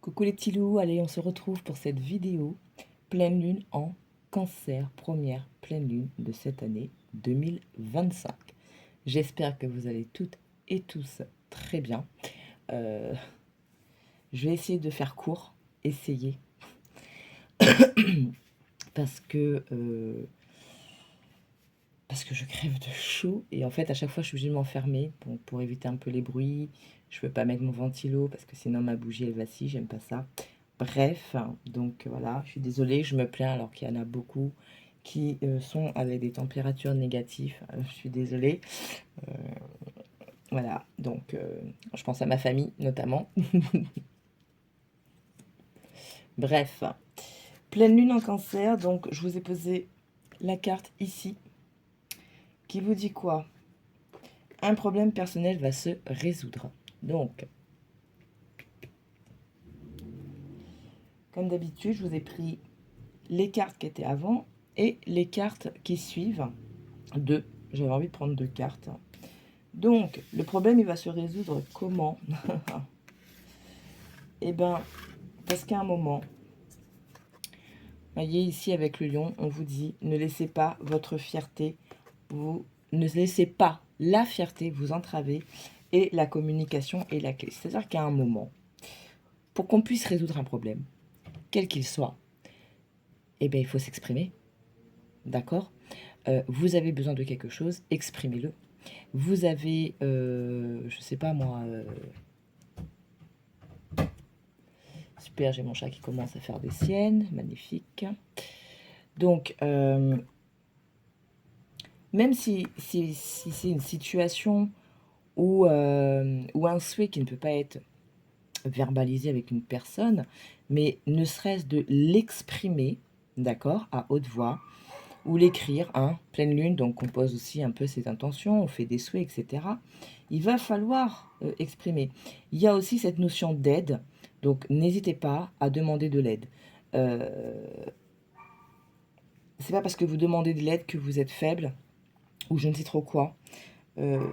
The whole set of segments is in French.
Coucou les petits loups, allez on se retrouve pour cette vidéo pleine lune en cancer, première pleine lune de cette année 2025. J'espère que vous allez toutes et tous très bien. Euh, je vais essayer de faire court, essayer, parce que, euh, parce que je crève de chaud et en fait à chaque fois je suis obligée de m'enfermer pour éviter un peu les bruits. Je ne peux pas mettre mon ventilo parce que sinon ma bougie elle vacille, j'aime pas ça. Bref, donc voilà, je suis désolée, je me plains alors qu'il y en a beaucoup qui sont avec des températures négatives. Je suis désolée. Euh, voilà, donc je pense à ma famille notamment. Bref, pleine lune en cancer, donc je vous ai posé la carte ici qui vous dit quoi? Un problème personnel va se résoudre. Donc, comme d'habitude, je vous ai pris les cartes qui étaient avant et les cartes qui suivent. Deux. J'avais envie de prendre deux cartes. Donc, le problème, il va se résoudre comment? Eh bien, parce qu'à un moment, voyez ici avec le lion, on vous dit, ne laissez pas votre fierté, ne laissez pas la fierté vous entraver, et la communication est la clé. C'est-à-dire qu'à un moment, pour qu'on puisse résoudre un problème, quel qu'il soit, eh bien, il faut s'exprimer, d'accord? Vous avez besoin de quelque chose, exprimez-le. Vous avez, je sais pas moi, super, j'ai mon chat qui commence à faire des siennes, magnifique. Donc, même si c'est une situation ou un souhait qui ne peut pas être verbalisé avec une personne, mais ne serait-ce de l'exprimer, d'accord, à haute voix, ou l'écrire, hein, pleine lune, donc on pose aussi un peu ses intentions, on fait des souhaits, etc. Il va falloir exprimer. Il y a aussi cette notion d'aide, donc n'hésitez pas à demander de l'aide. Euh, c'est pas parce que vous demandez de l'aide que vous êtes faible, ou je ne sais trop quoi. Euh,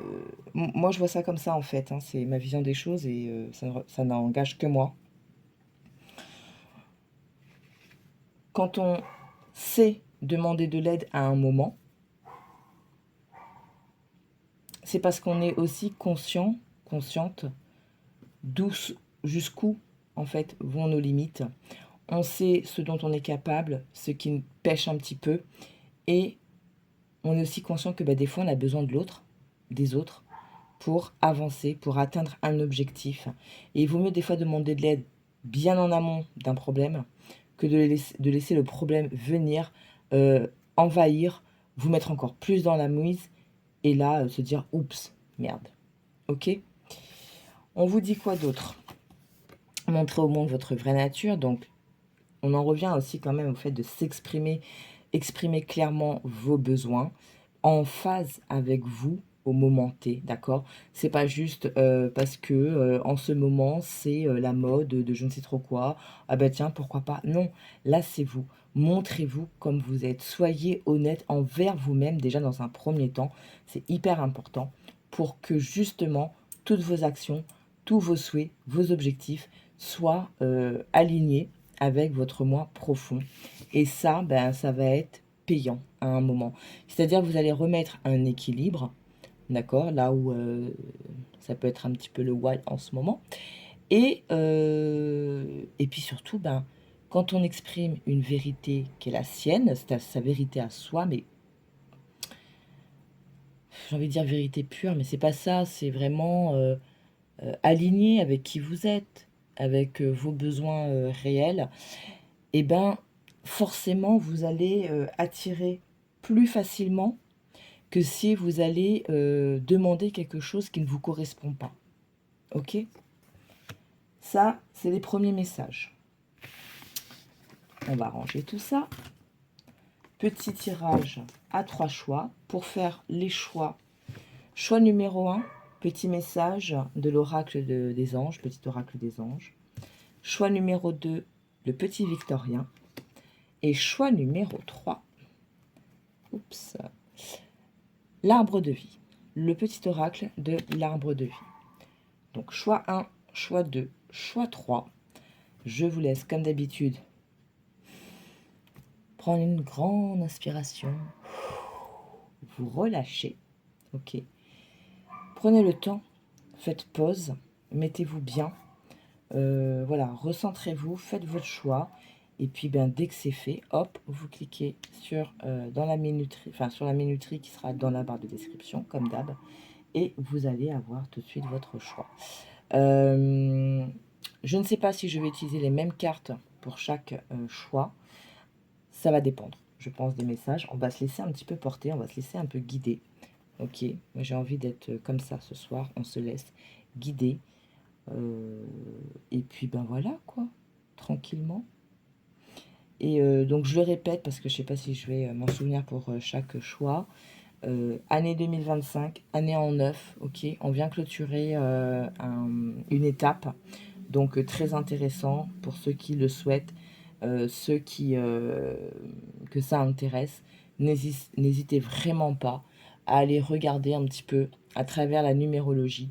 Moi, je vois ça comme ça, en fait, hein, c'est ma vision des choses et ça n'engage que moi. Quand on sait demander de l'aide à un moment, c'est parce qu'on est aussi conscient, consciente, d'où, jusqu'où, en fait, vont nos limites. On sait ce dont on est capable, ce qui pêche un petit peu, et on est aussi conscient que bah, des fois, on a besoin de l'autre, des autres, pour avancer, pour atteindre un objectif. Et il vaut mieux des fois demander de l'aide bien en amont d'un problème que de laisser le problème venir, envahir, vous mettre encore plus dans la mouise et là se dire oups, merde. Ok? On vous dit quoi d'autre? Montrer au monde votre vraie nature. Donc on en revient aussi quand même au fait de s'exprimer, exprimer clairement vos besoins en phase avec vous au moment T, d'accord? C'est pas juste parce que en ce moment c'est la mode de je ne sais trop quoi. Ah ben tiens, pourquoi pas? Non, là c'est vous. Montrez-vous comme vous êtes. Soyez honnête envers vous-même déjà dans un premier temps. C'est hyper important pour que justement toutes vos actions, tous vos souhaits, vos objectifs soient alignés avec votre moi profond. Et ça, ben, ça va être payant à un moment. C'est-à-dire que vous allez remettre un équilibre, d'accord, là où ça peut être un petit peu le why en ce moment. Et puis surtout, ben, quand on exprime une vérité qui est la sienne, c'est sa vérité à soi, mais j'ai envie de dire vérité pure, mais c'est pas ça, c'est vraiment aligné avec qui vous êtes, avec vos besoins réels. Et ben forcément vous allez attirer plus facilement que si vous allez demander quelque chose qui ne vous correspond pas. Ok? Ça, c'est les premiers messages. On va ranger tout ça. Petit tirage à 3 choix pour faire les choix. Choix numéro 1, petit message de l'oracle des anges, petit oracle des anges. Choix numéro 2, le petit victorien. Et choix numéro 3, oups, l'arbre de vie. Le petit oracle de l'arbre de vie. Donc choix 1, choix 2, choix 3. Je vous laisse, comme d'habitude, prendre une grande inspiration. Vous relâchez. Ok. Prenez le temps. Faites pause. Mettez-vous bien. Voilà, recentrez-vous. Faites votre choix. Et puis, ben, dès que c'est fait, hop, vous cliquez sur, dans la minuterie, enfin, sur la minuterie qui sera dans la barre de description, comme d'hab. Et vous allez avoir tout de suite votre choix. Je ne sais pas si je vais utiliser les mêmes cartes pour chaque choix. Ça va dépendre, je pense, des messages. On va se laisser un petit peu porter, on va se laisser un peu guider. Ok, moi j'ai envie d'être comme ça ce soir. On se laisse guider. Et puis ben voilà quoi, tranquillement. Et donc je le répète parce que je ne sais pas si je vais m'en souvenir pour chaque choix. Année 2025, année en neuf, ok. On vient clôturer une étape, donc très intéressant pour ceux qui le souhaitent, ceux qui que ça intéresse. N'hésitez vraiment pas à aller regarder un petit peu à travers la numérologie.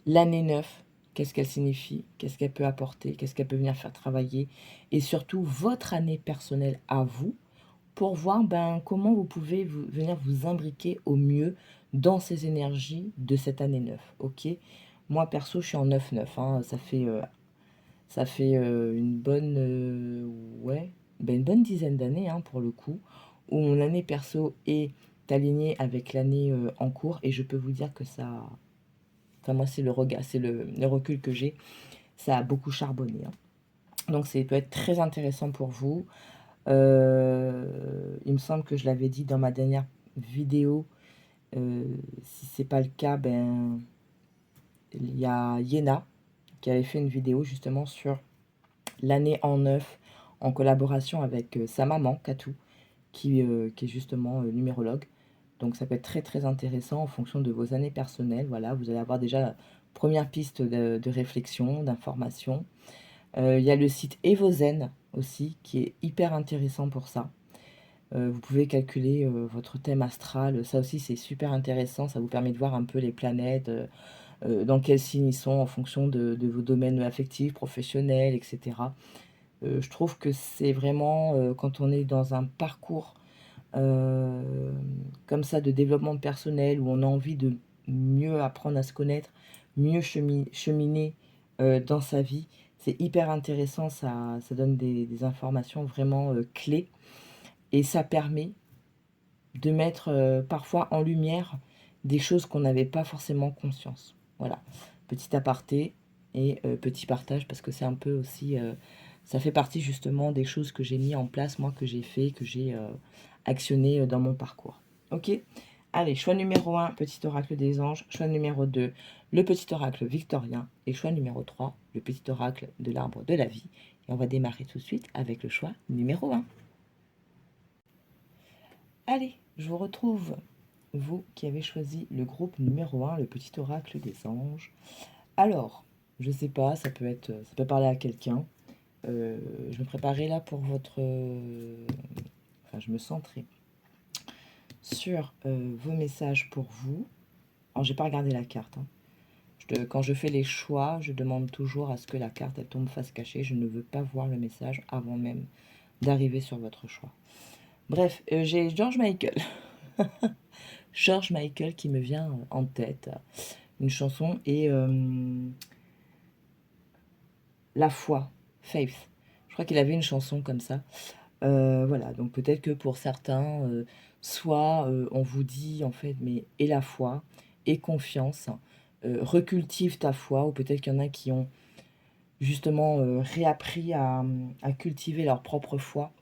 L'année 9, qu'est-ce qu'elle signifie, qu'est-ce qu'elle peut apporter, qu'est-ce qu'elle peut venir faire travailler, et surtout votre année personnelle à vous, pour voir ben, comment vous pouvez venir vous imbriquer au mieux dans ces énergies de cette année 9. Ok. Moi, perso, je suis en 9-9. Hein, ça fait une bonne, ouais, ben, une bonne dizaine d'années hein, pour le coup, où mon année perso est alignée avec l'année en cours. Et je peux vous dire que ça... Enfin, moi, c'est le regard, c'est le recul que j'ai. Ça a beaucoup charbonné. Hein. Donc, ça peut être très intéressant pour vous. Il me semble que je l'avais dit dans ma dernière vidéo. Si c'est pas le cas, ben il y a Yéna qui avait fait une vidéo justement sur l'année en neuf en collaboration avec sa maman Katou qui est justement numérologue. Donc ça peut être très très intéressant en fonction de vos années personnelles. Voilà, vous allez avoir déjà la première piste de réflexion, d'information. Il y a le site Evozen aussi qui est hyper intéressant pour ça. Vous pouvez calculer votre thème astral. Ça aussi, c'est super intéressant. Ça vous permet de voir un peu les planètes, dans quel signe ils sont en fonction de vos domaines affectifs, professionnels, etc. Je trouve que c'est vraiment, quand on est dans un parcours comme ça de développement personnel, où on a envie de mieux apprendre à se connaître, mieux cheminer dans sa vie, c'est hyper intéressant. Ça donne des informations vraiment clés. Et ça permet de mettre parfois en lumière des choses qu'on n'avait pas forcément conscience. Voilà, petit aparté et petit partage parce que c'est un peu aussi, ça fait partie justement des choses que j'ai mis en place, moi, que j'ai fait, que j'ai actionné dans mon parcours. Ok. Allez, choix numéro 1, petit oracle des anges. Choix numéro 2, le petit oracle victorien. Et choix numéro 3, le petit oracle de l'arbre de la vie. Et on va démarrer tout de suite avec le choix numéro 1. Allez, je vous retrouve, vous qui avez choisi le groupe numéro 1, le petit oracle des anges. Alors, je sais pas, ça peut parler à quelqu'un. Je me préparais là pour votre... enfin, je me centrais sur vos messages pour vous. Alors, j'ai pas regardé la carte. Hein. Quand je fais les choix, je demande toujours à ce que la carte elle tombe face cachée. Je ne veux pas voir le message avant même d'arriver sur votre choix. Bref, j'ai George Michael. George Michael qui me vient en tête. Une chanson et La foi, Faith. Je crois qu'il avait une chanson comme ça. Voilà, donc peut-être que pour certains, soit on vous dit en fait, mais aie la foi, aie confiance, recultive ta foi, ou peut-être qu'il y en a qui ont justement réappris à cultiver leur propre foi.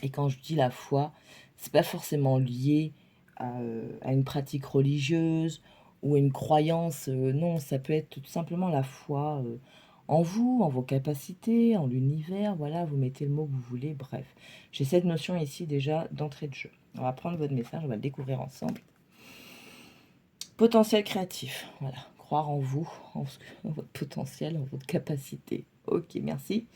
Et quand je dis la foi, c'est pas forcément lié à une pratique religieuse ou à une croyance. Non, ça peut être tout simplement la foi en vous, en vos capacités, en l'univers. Voilà, vous mettez le mot que vous voulez. Bref, j'ai cette notion ici déjà d'entrée de jeu. On va prendre votre message, on va le découvrir ensemble. Potentiel créatif. Voilà, croire en vous, en votre potentiel, en votre capacité. Ok, merci.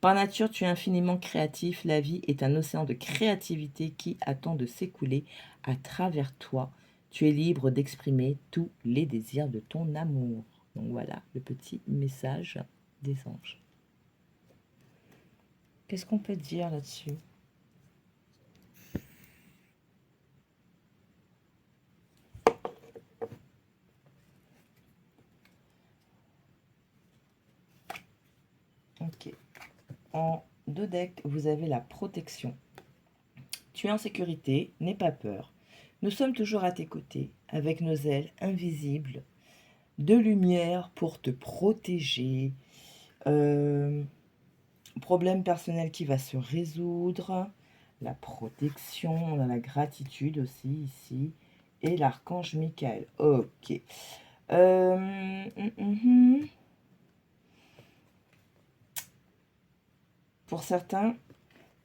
Par nature, tu es infiniment créatif. La vie est un océan de créativité qui attend de s'écouler à travers toi. Tu es libre d'exprimer tous les désirs de ton amour. Donc voilà, le petit message des anges. Qu'est-ce qu'on peut dire là-dessus? Ok. En 2 decks, vous avez la protection. Tu es en sécurité, n'aie pas peur. Nous sommes toujours à tes côtés, avec nos ailes invisibles, de lumière pour te protéger. Problème personnel qui va se résoudre. La protection, on a la gratitude aussi ici. Et l'archange Michael. Ok. Pour certains,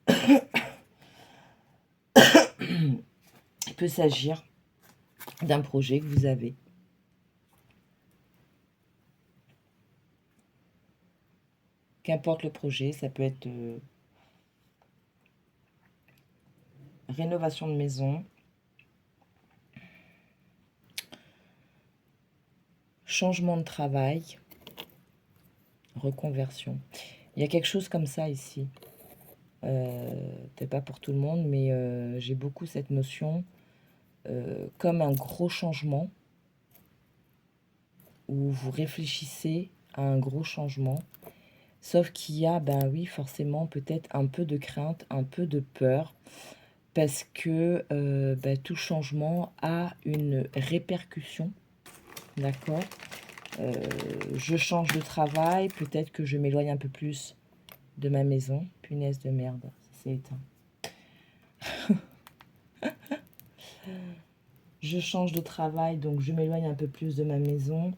il peut s'agir d'un projet que vous avez. Qu'importe le projet, ça peut être rénovation de maison, changement de travail, reconversion. Il y a quelque chose comme ça ici. Peut-être pas pour tout le monde, mais j'ai beaucoup cette notion comme un gros changement où vous réfléchissez à un gros changement. Sauf qu'il y a, ben oui, forcément, peut-être un peu de crainte, un peu de peur, parce que tout changement a une répercussion, d'accord? Je change de travail, peut-être que je m'éloigne un peu plus de ma maison. Punaise de merde, ça s'est éteint. Je change de travail, donc je m'éloigne un peu plus de ma maison.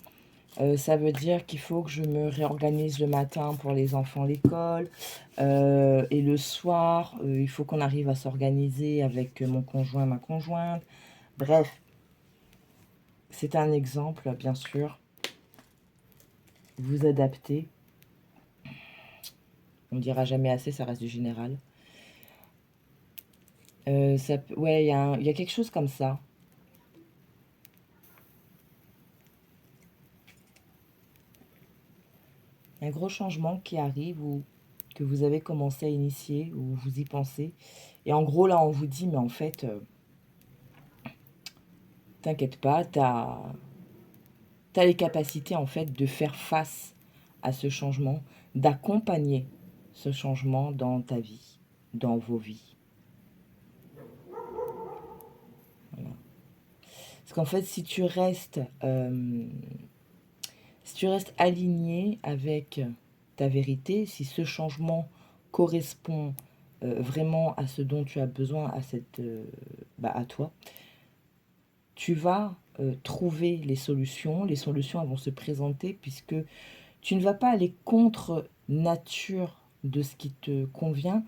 Ça veut dire qu'il faut que je me réorganise le matin pour les enfants à l'école. Et le soir, il faut qu'on arrive à s'organiser avec mon conjoint, ma conjointe. Bref, c'est un exemple, bien sûr. Vous adaptez. On ne dira jamais assez, ça reste du général. Ouais, il y a quelque chose comme ça. Un gros changement qui arrive ou que vous avez commencé à initier ou vous y pensez. Et en gros, là, on vous dit, mais en fait, t'inquiète pas, t'as les capacités, en fait, de faire face à ce changement, d'accompagner ce changement dans ta vie, dans vos vies. Voilà. Parce qu'en fait, si tu restes aligné avec ta vérité, si ce changement correspond vraiment à ce dont tu as besoin, à toi, tu vas trouver les solutions. Les solutions elles vont se présenter puisque tu ne vas pas aller contre nature de ce qui te convient.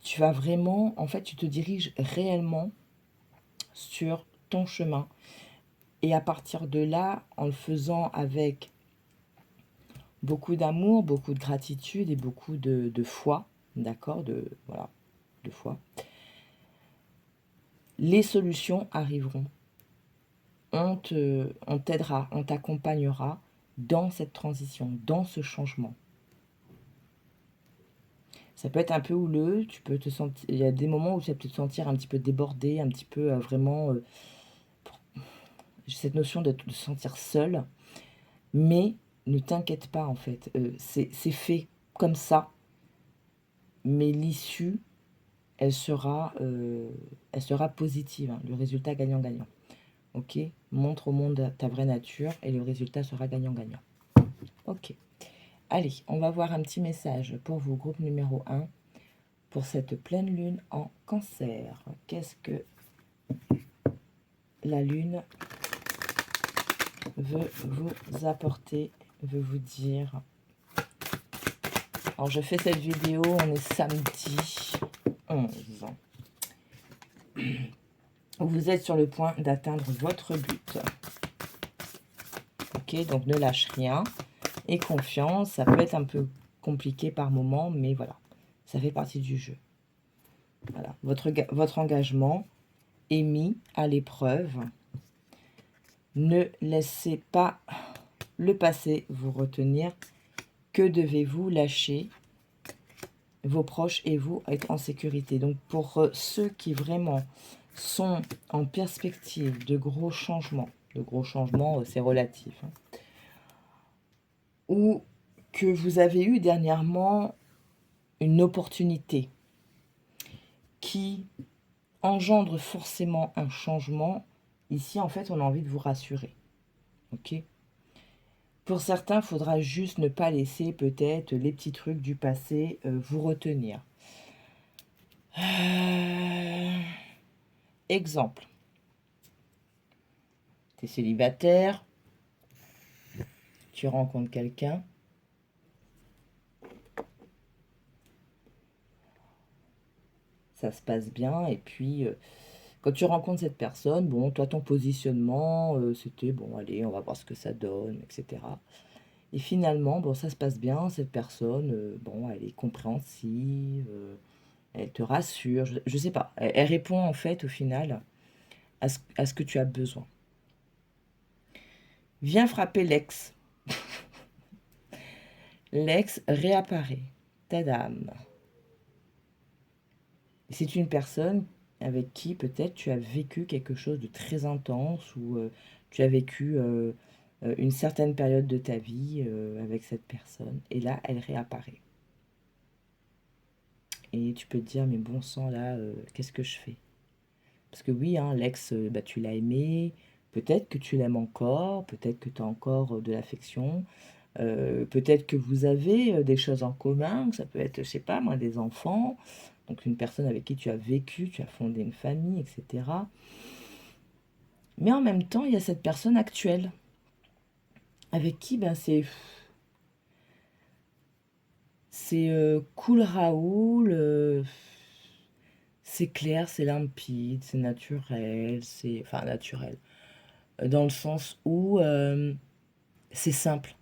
Tu vas vraiment, en fait, tu te diriges réellement sur ton chemin. Et à partir de là, en le faisant avec beaucoup d'amour, beaucoup de gratitude et beaucoup de foi, d'accord, de foi, les solutions arriveront. On t'aidera, on t'accompagnera dans cette transition, dans ce changement. Ça peut être un peu houleux, tu peux te sentir, il y a des moments où tu vas te sentir un petit peu débordé, un petit peu vraiment cette notion de te sentir seul, mais ne t'inquiète pas en fait, c'est fait comme ça, mais l'issue, elle sera positive, hein, le résultat gagnant-gagnant. Ok, montre au monde ta vraie nature et le résultat sera gagnant-gagnant. Ok. Allez, on va voir un petit message pour vous, groupe numéro 1, pour cette pleine lune en Cancer. Qu'est-ce que la lune veut vous apporter, veut vous dire? Alors, je fais cette vidéo, on est samedi 11. Vous êtes sur le point d'atteindre votre but. Ok, donc ne lâche rien. Et confiance, ça peut être un peu compliqué par moment, mais voilà, ça fait partie du jeu. Voilà, votre engagement est mis à l'épreuve. Ne laissez pas le passé vous retenir. Que devez-vous lâcher vos proches et vous être en sécurité. Donc pour ceux qui vraiment sont en perspective de gros changements c'est relatif, hein, ou que vous avez eu dernièrement une opportunité qui engendre forcément un changement, ici en fait on a envie de vous rassurer. Ok ? Pour certains, il faudra juste ne pas laisser peut-être les petits trucs du passé vous retenir. Exemple. Tu es célibataire, tu rencontres quelqu'un, ça se passe bien, et puis quand tu rencontres cette personne, bon, toi ton positionnement, c'était bon, allez, on va voir ce que ça donne, etc. Et finalement, bon, ça se passe bien, cette personne, bon, elle est compréhensive, elle te rassure, je sais pas, elle répond en fait au final à ce que tu as besoin. Viens frapper l'ex. L'ex réapparaît. Tadam. C'est une personne avec qui peut-être tu as vécu quelque chose de très intense ou tu as vécu une certaine période de ta vie avec cette personne. Et là, elle réapparaît. Et tu peux te dire, mais bon sang, là, qu'est-ce que je fais? Parce que oui, hein, l'ex, bah, tu l'as aimé, peut-être que tu l'aimes encore, peut-être que tu as encore de l'affection, peut-être que vous avez des choses en commun, ça peut être, je sais pas moi, des enfants, donc une personne avec qui tu as vécu, tu as fondé une famille, etc. Mais en même temps, il y a cette personne actuelle, avec qui ben, c'est cool Raoul, c'est clair, c'est limpide, c'est naturel, c'est... Enfin, naturel. Dans le sens où c'est simple.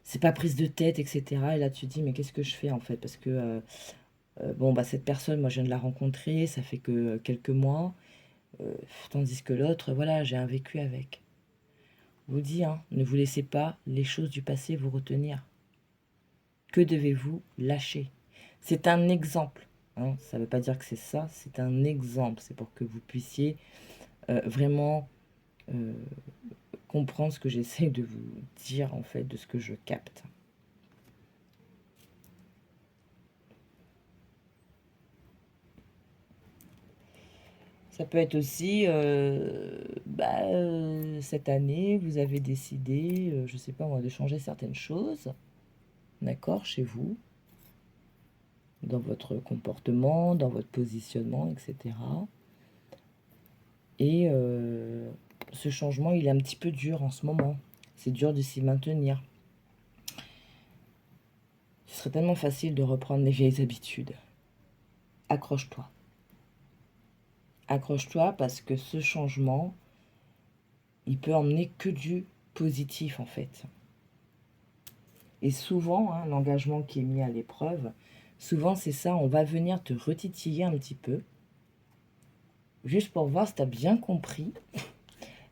C'est pas prise de tête, etc. Et là, tu te dis, mais qu'est-ce que je fais en fait? Parce que, bon, bah, cette personne, moi, je viens de la rencontrer, ça fait que quelques mois. Tandis que l'autre, voilà, j'ai un vécu avec. Je vous dis, hein, ne vous laissez pas les choses du passé vous retenir. Que devez-vous lâcher? C'est un exemple. Hein, ça ne veut pas dire que c'est ça, c'est un exemple. C'est pour que vous puissiez vraiment comprendre ce que j'essaie de vous dire, en fait, de ce que je capte. Ça peut être aussi, cette année, vous avez décidé, je ne sais pas moi, de changer certaines choses, d'accord, chez vous, dans votre comportement, dans votre positionnement, etc. Et ce changement, il est un petit peu dur en ce moment. C'est dur de s'y maintenir. Ce serait tellement facile de reprendre les vieilles habitudes. Accroche-toi. Accroche-toi parce que ce changement, il peut emmener que du positif en fait. Et souvent, hein, l'engagement qui est mis à l'épreuve, souvent c'est ça, on va venir te retitiller un petit peu, juste pour voir si tu as bien compris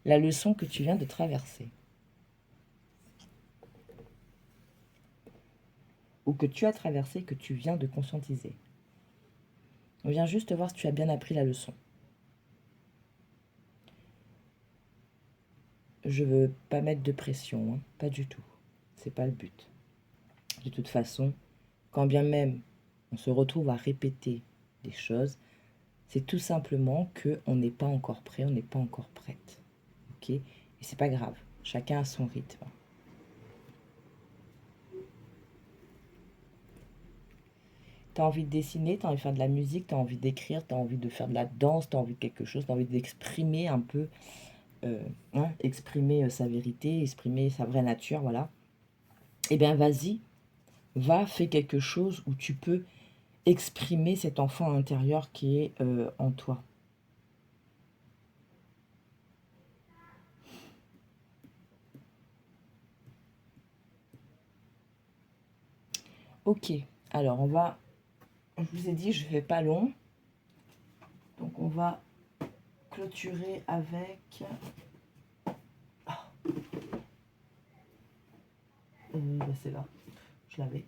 la leçon que tu viens de traverser. Ou que tu as traversé, que tu viens de conscientiser. On vient juste voir si tu as bien appris la leçon. Je veux pas mettre de pression, hein, pas du tout. C'est pas le but. De toute façon, quand bien même on se retrouve à répéter des choses, c'est tout simplement qu'on n'est pas encore prêt, on n'est pas encore prête. Ok? Et c'est pas grave. Chacun a son rythme. T'as envie de dessiner, t'as envie de faire de la musique, t'as envie d'écrire, t'as envie de faire de la danse, t'as envie de quelque chose, t'as envie d'exprimer un peu, exprimer sa vérité, exprimer sa vraie nature, voilà. Eh bien, vas-y, va, fais quelque chose où tu peux exprimer cet enfant intérieur qui est en toi. Ok, alors je vous ai dit, je ne fais pas long, donc on va clôturer avec... c'est là, je l'avais.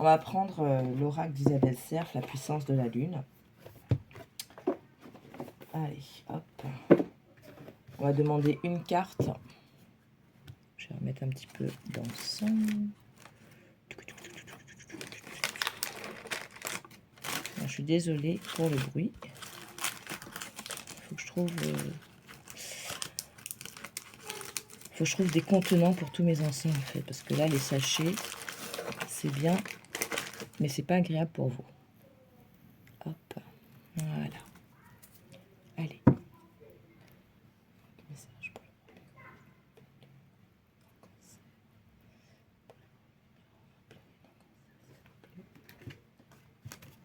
On va prendre l'oracle d'Isabelle Cerf, la puissance de la lune. Allez, hop. On va demander une carte. Je vais remettre un petit peu d'encens. Je suis désolée pour le bruit. Il faut que je trouve des contenants pour tous mes encens en fait. Parce que là, les sachets, c'est bien, mais c'est pas agréable pour vous. Hop, voilà. Allez.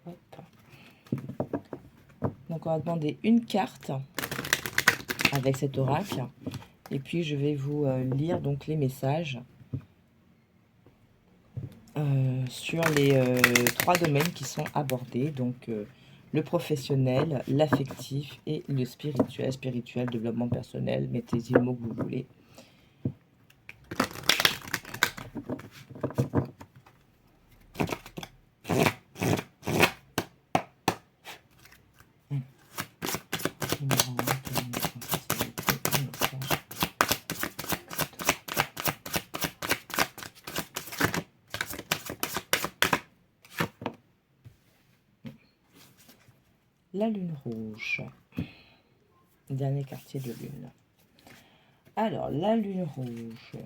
Hop. Donc on va demander une carte avec cet oracle. Et puis je vais vous lire donc les messages sur les 3 domaines qui sont abordés. Donc le professionnel, l'affectif et le spirituel. Spirituel, développement personnel, mettez-y le mot que vous voulez. La lune rouge. Dernier quartier de lune. Alors, la lune rouge.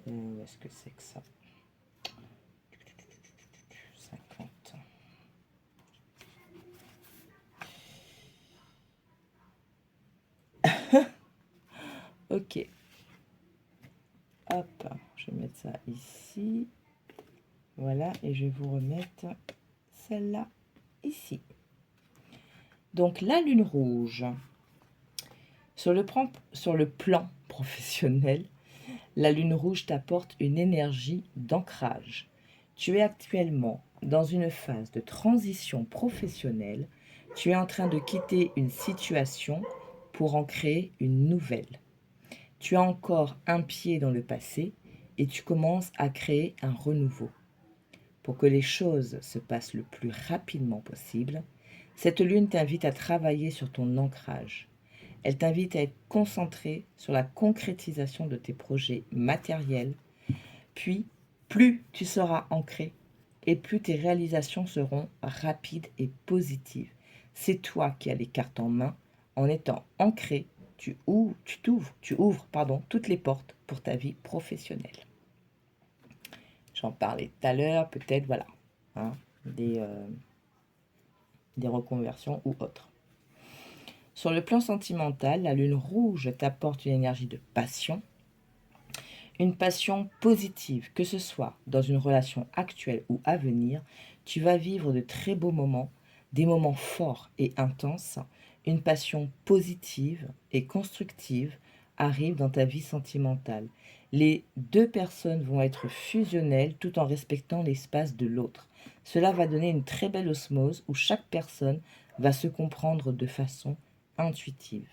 Où est-ce que c'est que ça? 50. Ok. Hop, je vais mettre ça ici. Voilà, et je vais vous remettre celle-là ici. Donc, la lune rouge. Sur le plan professionnel, la lune rouge t'apporte une énergie d'ancrage. Tu es actuellement dans une phase de transition professionnelle. Tu es en train de quitter une situation pour en créer une nouvelle. Tu as encore un pied dans le passé et tu commences à créer un renouveau. Pour que les choses se passent le plus rapidement possible, cette lune t'invite à travailler sur ton ancrage. Elle t'invite à être concentré sur la concrétisation de tes projets matériels. Puis, plus tu seras ancré et plus tes réalisations seront rapides et positives. C'est toi qui as les cartes en main. En étant ancré, tu ouvres toutes les portes pour ta vie professionnelle. J'en parlais tout à l'heure, peut-être, voilà, hein, des reconversions ou autres. Sur le plan sentimental, la lune rouge t'apporte une énergie de passion, une passion positive, que ce soit dans une relation actuelle ou à venir. Tu vas vivre de très beaux moments, des moments forts et intenses. Une passion positive et constructive arrive dans ta vie sentimentale. Les 2 personnes vont être fusionnelles tout en respectant l'espace de l'autre. Cela va donner une très belle osmose où chaque personne va se comprendre de façon intuitive.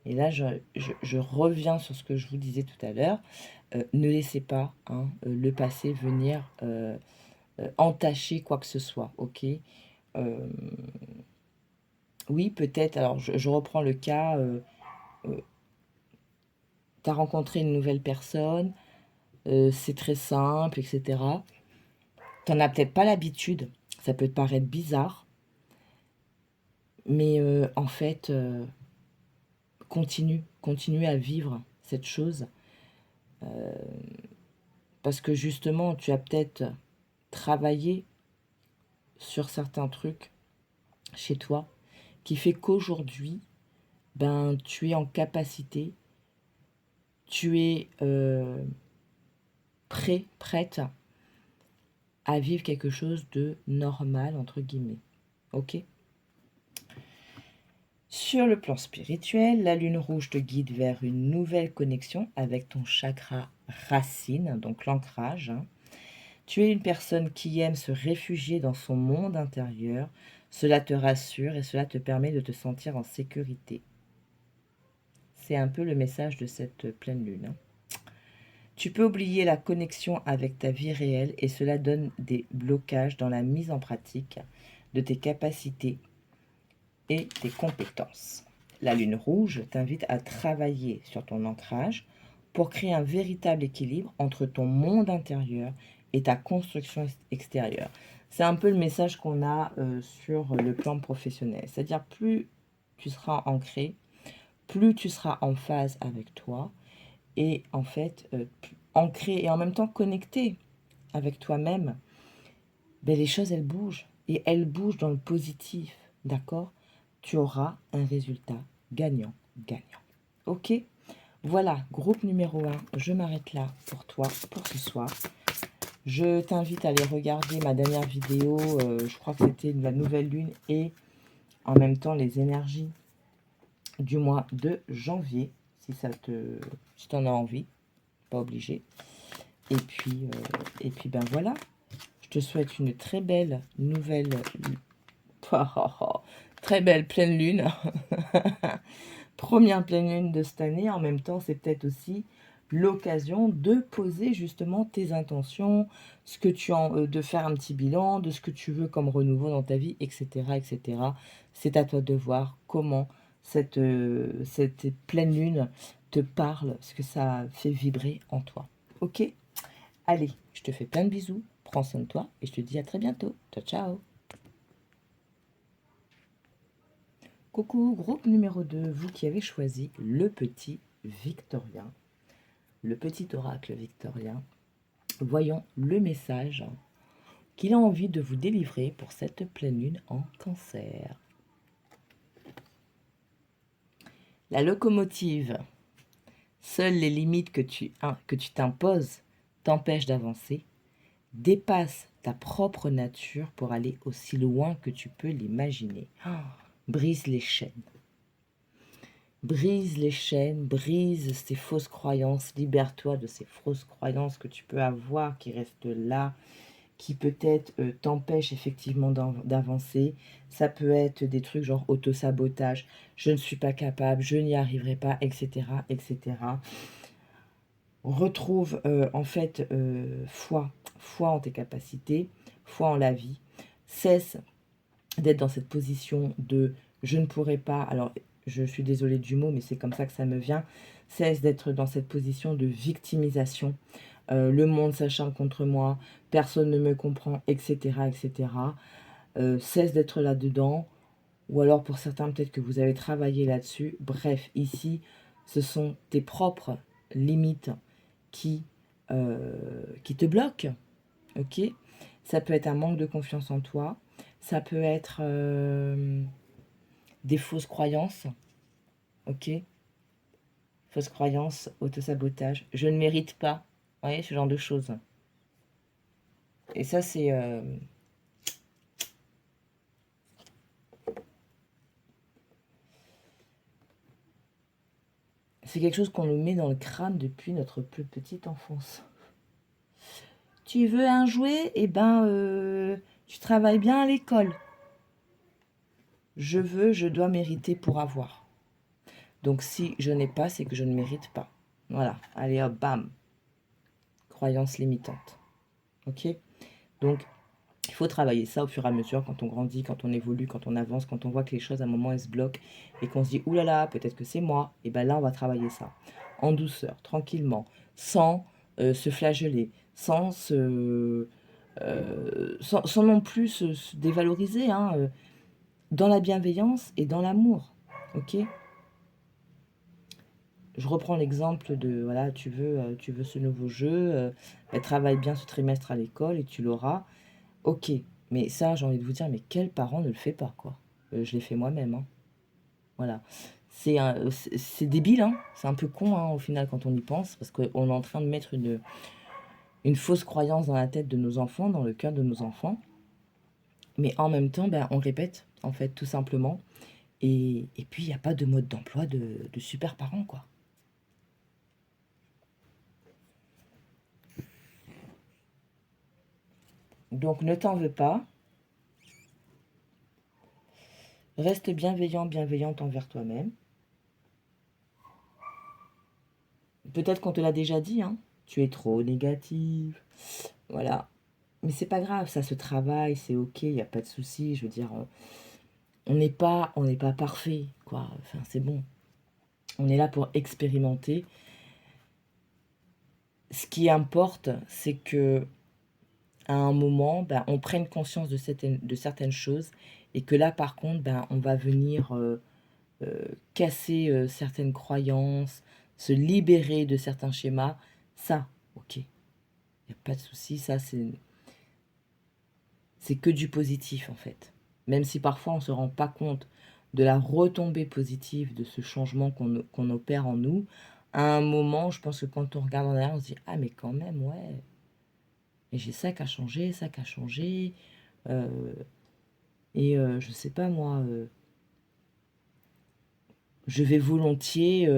Et là, je reviens sur ce que je vous disais tout à l'heure. Ne laissez pas le passé venir entacher quoi que ce soit, ok? Oui, peut-être, alors je reprends le cas, tu as rencontré une nouvelle personne, c'est très simple, etc. Tu n'en as peut-être pas l'habitude, ça peut te paraître bizarre, mais en fait, continue à vivre cette chose. Parce que justement, tu as peut-être travaillé sur certains trucs chez toi qui fait qu'aujourd'hui, ben, tu es en capacité, tu es prête à vivre quelque chose de normal, entre guillemets. Ok ? Sur le plan spirituel, la lune rouge te guide vers une nouvelle connexion avec ton chakra racine, donc l'ancrage. Tu es une personne qui aime se réfugier dans son monde intérieur. Cela te rassure et cela te permet de te sentir en sécurité. C'est un peu le message de cette pleine lune, hein. Tu peux oublier la connexion avec ta vie réelle et cela donne des blocages dans la mise en pratique de tes capacités et tes compétences. La lune rouge t'invite à travailler sur ton ancrage pour créer un véritable équilibre entre ton monde intérieur et ta construction extérieure. C'est un peu le message qu'on a sur le plan professionnel. C'est-à-dire plus tu seras ancré, plus tu seras en phase avec toi et en fait ancré et en même temps connecté avec toi-même, ben, les choses elles bougent et elles bougent dans le positif, d'accord? Tu auras un résultat gagnant-gagnant. Ok? Voilà, groupe numéro 1, je m'arrête là pour toi, pour ce soir. Je t'invite à aller regarder ma dernière vidéo, je crois que c'était de la nouvelle lune et en même temps les énergies du mois de janvier, si tu en as envie, pas obligé. Et puis ben voilà, je te souhaite une très belle nouvelle, très belle pleine lune. Première pleine lune de cette année. En même temps, c'est peut-être aussi l'occasion de poser justement tes intentions, ce que tu as, de faire un petit bilan de ce que tu veux comme renouveau dans ta vie, etc., etc. C'est à toi de voir comment cette pleine lune te parle, ce que ça fait vibrer en toi. Ok? Allez, je te fais plein de bisous, prends soin de toi et je te dis à très bientôt. Ciao, ciao! Coucou, groupe numéro 2, vous qui avez choisi le petit Victorien, le petit oracle victorien. Voyons le message qu'il a envie de vous délivrer pour cette pleine lune en Cancer. La locomotive. Seules les limites que tu t'imposes t'empêchent d'avancer. Dépasse ta propre nature pour aller aussi loin que tu peux l'imaginer. Brise les chaînes. Brise les chaînes, brise ces fausses croyances, libère-toi de ces fausses croyances que tu peux avoir, qui restent là, qui peut-être t'empêchent effectivement d'avancer. Ça peut être des trucs genre auto-sabotage, je ne suis pas capable, je n'y arriverai pas, etc., etc. Retrouve en fait foi en tes capacités, foi en la vie. Cesse d'être dans cette position de je ne pourrai pas, alors je suis désolée du mot, mais c'est comme ça que ça me vient, cesse d'être dans cette position de victimisation, le monde s'acharne contre moi, personne ne me comprend, etc., etc. Cesse d'être là-dedans, ou alors pour certains peut-être que vous avez travaillé là-dessus. Bref, ici, ce sont tes propres limites qui te bloquent, ok? Ça peut être un manque de confiance en toi, ça peut être des fausses croyances, ok? Fausses croyances, autosabotage, je ne mérite pas, vous voyez, ce genre de choses. Et ça, c'est quelque chose qu'on nous met dans le crâne depuis notre plus petite enfance. Tu veux un jouet? Eh ben, tu travailles bien à l'école. Je dois mériter pour avoir. Donc si je n'ai pas, c'est que je ne mérite pas. Voilà, allez hop, bam. Croyance limitante. Ok? Donc, il faut travailler ça au fur et à mesure quand on grandit, quand on évolue, quand on avance, quand on voit que les choses à un moment elles se bloquent et qu'on se dit oulala, peut-être que c'est moi. Et bien là, on va travailler ça en douceur, tranquillement, sans se flageller, sans non plus se dévaloriser, hein, dans la bienveillance et dans l'amour. Ok? Je reprends l'exemple de, voilà, tu veux ce nouveau jeu, travaille bien ce trimestre à l'école et tu l'auras. Ok, mais ça, j'ai envie de vous dire, mais quel parent ne le fait pas, quoi? Je l'ai fait moi-même, hein. Voilà. C'est débile, hein. C'est un peu con, hein, au final, quand on y pense, parce qu'on est en train de mettre une fausse croyance dans la tête de nos enfants, dans le cœur de nos enfants. Mais en même temps, ben, on répète, en fait, tout simplement. Et puis, il n'y a pas de mode d'emploi de super parents, quoi. Donc, ne t'en veux pas. Reste bienveillant, bienveillante envers toi-même. Peut-être qu'on te l'a déjà dit, hein. Tu es trop négative. Voilà. Mais c'est pas grave, ça se travaille, c'est ok, il n'y a pas de souci. Je veux dire, on n'est pas parfait, quoi. Enfin, c'est bon. On est là pour expérimenter. Ce qui importe, c'est que à un moment, ben, on prenne conscience de certaines choses et que là, par contre, ben, on va venir casser certaines croyances, se libérer de certains schémas. Ça, ok, il n'y a pas de souci, ça, c'est que du positif, en fait. Même si parfois, on ne se rend pas compte de la retombée positive de ce changement qu'on opère en nous, à un moment, je pense que quand on regarde en arrière, on se dit, ah, mais quand même, ouais, et j'ai ça qu'à changer, ça qu'à changer. Euh, je sais pas moi, je vais volontiers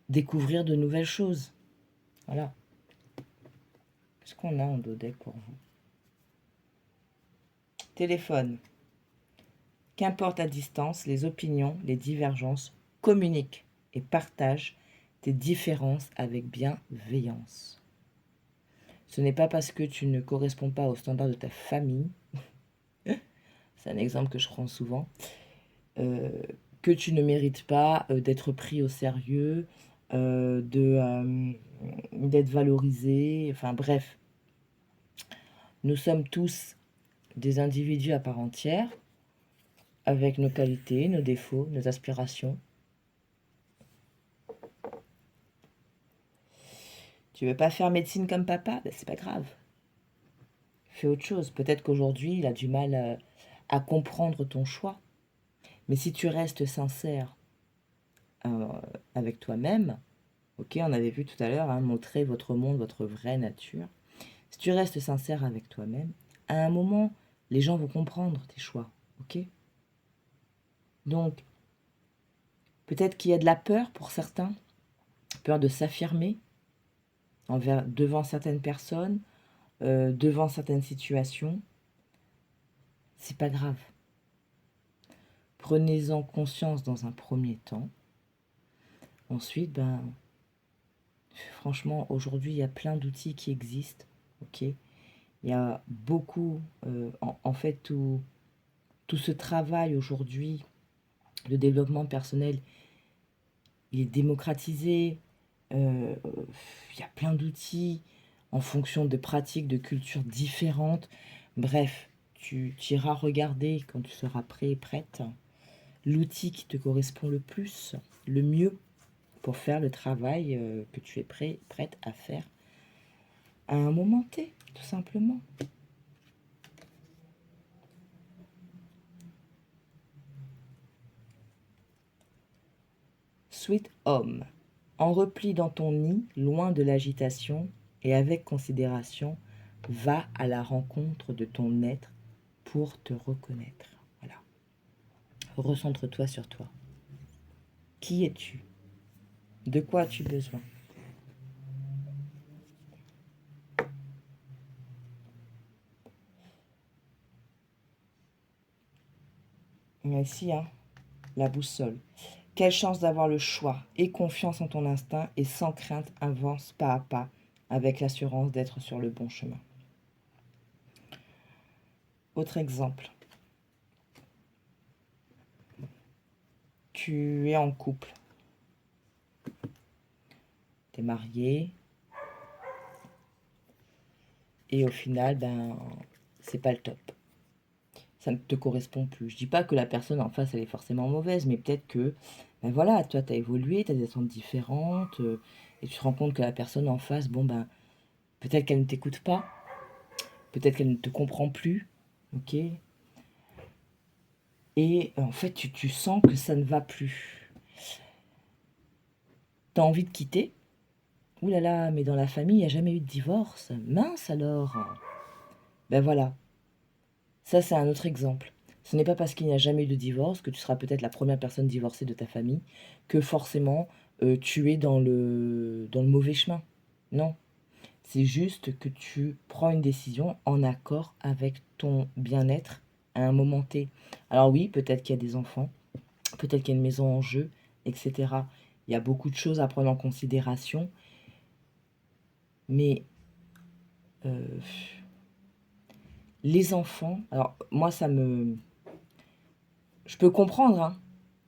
découvrir de nouvelles choses. Voilà. Qu'est-ce qu'on a en dos deck pour vous? Téléphone. Qu'importe à distance, les opinions, les divergences, communique et partage tes différences avec bienveillance. Ce n'est pas parce que tu ne corresponds pas aux standards de ta famille, c'est un exemple que je prends souvent, euh, que tu ne mérites pas d'être pris au sérieux, d'être valorisé, enfin bref. Nous sommes tous des individus à part entière, avec nos qualités, nos défauts, nos aspirations. Tu veux pas faire médecine comme papa? Ben, c'est pas grave. Fais autre chose. Peut-être qu'aujourd'hui, il a du mal à comprendre ton choix. Mais si tu restes sincère euh, avec toi-même, ok, on avait vu tout à l'heure, hein, montrer votre monde, votre vraie nature. Si tu restes sincère avec toi-même, à un moment, les gens vont comprendre tes choix, ok? Donc, peut-être qu'il y a de la peur pour certains, peur de s'affirmer devant certaines personnes, devant certaines situations. C'est pas grave. Prenez-en conscience dans un premier temps. Ensuite, ben, franchement, aujourd'hui, il y a plein d'outils qui existent, ok? Il y a beaucoup, en fait, tout ce travail aujourd'hui de développement personnel, il est démocratisé. Il y a plein d'outils en fonction de pratiques, de cultures différentes. Bref, tu iras regarder quand tu seras prêt et prête l'outil qui te correspond le plus, le mieux pour faire le travail que tu es prête à faire à un moment T, tout simplement. Sweet Home. En repli dans ton nid, loin de l'agitation, et avec considération, va à la rencontre de ton être pour te reconnaître. Voilà. Recentre-toi sur toi. Qui es-tu? De quoi as-tu besoin? Ici, hein, la boussole. Quelle chance d'avoir le choix. Aie confiance en ton instinct et sans crainte avance pas à pas avec l'assurance d'être sur le bon chemin. Autre exemple. Tu es en couple. Tu es marié. Et au final, ben, c'est pas le top. Ça ne te correspond plus. Je dis pas que la personne en face, elle est forcément mauvaise, mais peut-être que, ben voilà, toi, tu as évolué, tu as des attentes différentes, et tu te rends compte que la personne en face, bon, ben, peut-être qu'elle ne t'écoute pas, peut-être qu'elle ne te comprend plus, ok? Et en fait, tu sens que ça ne va plus. Tu as envie de quitter. Ouh là là, mais dans la famille, il n'y a jamais eu de divorce. Mince alors. Ben voilà, ça c'est un autre exemple. Ce n'est pas parce qu'il n'y a jamais eu de divorce que tu seras peut-être la première personne divorcée de ta famille que forcément tu es dans le mauvais chemin. Non, c'est juste que tu prends une décision en accord avec ton bien-être à un moment T. Alors oui, peut-être qu'il y a des enfants, peut-être qu'il y a une maison en jeu, etc. Il y a beaucoup de choses à prendre en considération. Mais les enfants, alors moi je peux comprendre, hein,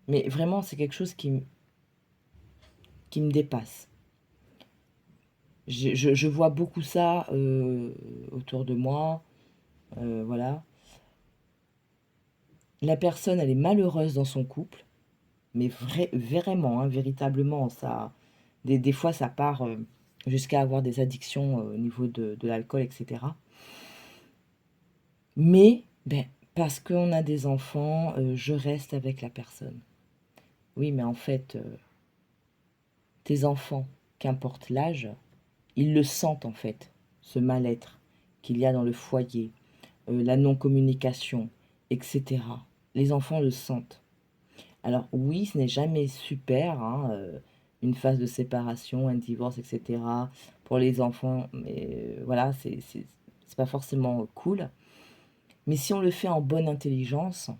mais vraiment c'est quelque chose qui me dépasse. Je vois beaucoup ça autour de moi, voilà. La personne, elle est malheureuse dans son couple, mais vraiment, hein, véritablement, ça, des fois ça part jusqu'à avoir des addictions au niveau de l'alcool, etc. Mais, ben, parce qu'on a des enfants, je reste avec la personne. Oui, mais en fait, tes enfants, qu'importe l'âge, ils le sentent en fait, ce mal-être qu'il y a dans le foyer, la non-communication, etc. Les enfants le sentent. Alors oui, ce n'est jamais super, hein, une phase de séparation, un divorce, etc. Pour les enfants, mais voilà, c'est pas forcément cool. Mais si on le fait en bonne intelligence,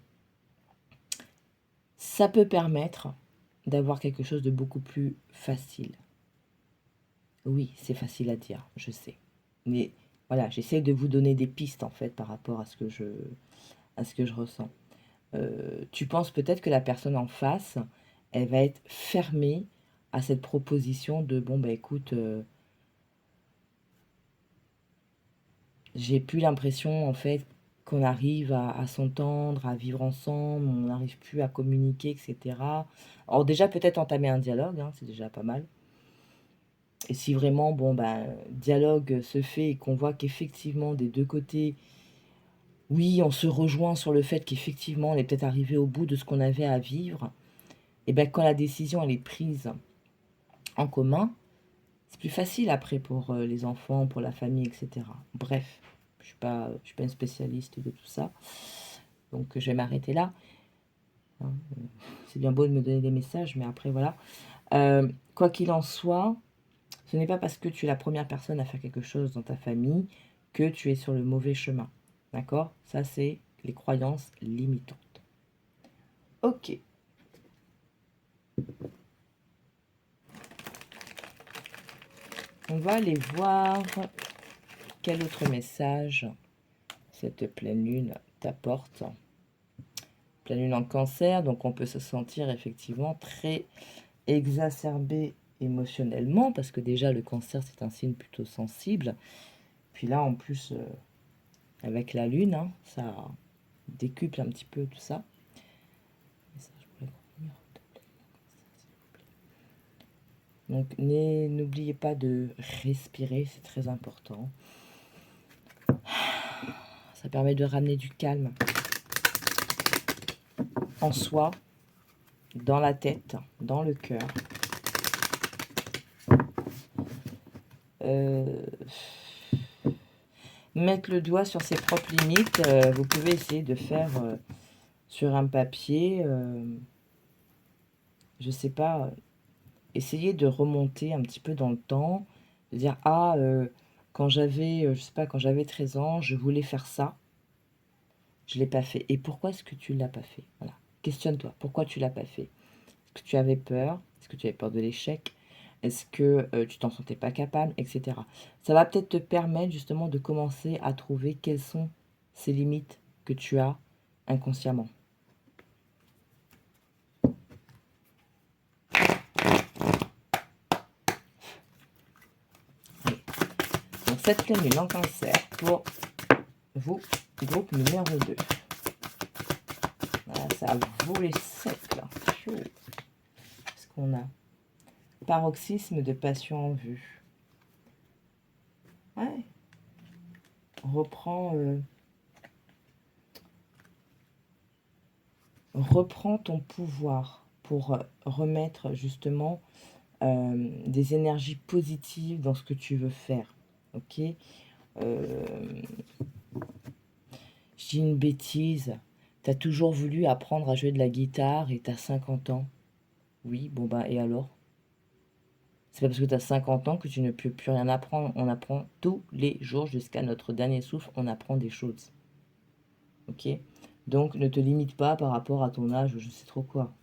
ça peut permettre d'avoir quelque chose de beaucoup plus facile. Oui, c'est facile à dire, je sais. Mais voilà, j'essaie de vous donner des pistes en fait par rapport à ce que je ressens. Tu penses peut-être que la personne en face, elle va être fermée à cette proposition de bon bah écoute, j'ai plus l'impression en fait qu'on arrive à s'entendre, à vivre ensemble, on n'arrive plus à communiquer, etc. Alors déjà peut-être entamer un dialogue, hein, c'est déjà pas mal. Et si vraiment bon bah dialogue se fait et qu'on voit qu'effectivement des deux côtés, oui, on se rejoint sur le fait qu'effectivement on est peut-être arrivé au bout de ce qu'on avait à vivre, et bien quand la décision elle est prise en commun, c'est plus facile après pour les enfants, pour la famille, etc. Bref, je suis pas une spécialiste de tout ça, donc je vais m'arrêter là. Hein. C'est bien beau de me donner des messages, mais après voilà. Quoi qu'il en soit, ce n'est pas parce que tu es la première personne à faire quelque chose dans ta famille que tu es sur le mauvais chemin. D'accord? Ça, c'est les croyances limitantes. Ok. On va aller voir quel autre message cette pleine lune t'apporte. Pleine lune en cancer, donc on peut se sentir effectivement très exacerbé émotionnellement, parce que déjà le cancer c'est un signe plutôt sensible. Puis là en plus avec la lune, hein, ça décuple un petit peu tout ça. Donc n'oubliez pas de respirer, c'est très important. Ça permet de ramener du calme en soi, dans la tête, dans le cœur. Mettre le doigt sur ses propres limites, vous pouvez essayer de faire sur un papier, je sais pas, essayer de remonter un petit peu dans le temps, de dire ah quand j'avais je sais pas, quand j'avais 13 ans, je voulais faire ça, je l'ai pas fait. Et pourquoi est-ce que tu l'as pas fait? Voilà. Questionne-toi, pourquoi tu l'as pas fait? Est-ce que tu avais peur? Est-ce que tu avais peur de l'échec? Est-ce que tu t'en sentais pas capable, etc. Ça va peut-être te permettre justement de commencer à trouver quelles sont ces limites que tu as inconsciemment. Donc cette pleine lune en cancer pour vous, groupe numéro 2. Voilà, ça vous les 7 là. Qu'est-ce qu'on a? Paroxysme de passion en vue. Ouais. Reprends ton pouvoir pour remettre justement des énergies positives dans ce que tu veux faire. Ok, je dis une bêtise. T'as toujours voulu apprendre à jouer de la guitare et t'as 50 ans. Oui, bon bah et alors? C'est pas parce que t'as 50 ans que tu ne peux plus rien apprendre. On apprend tous les jours jusqu'à notre dernier souffle, on apprend des choses. Ok? Donc ne te limite pas par rapport à ton âge ou je sais trop quoi.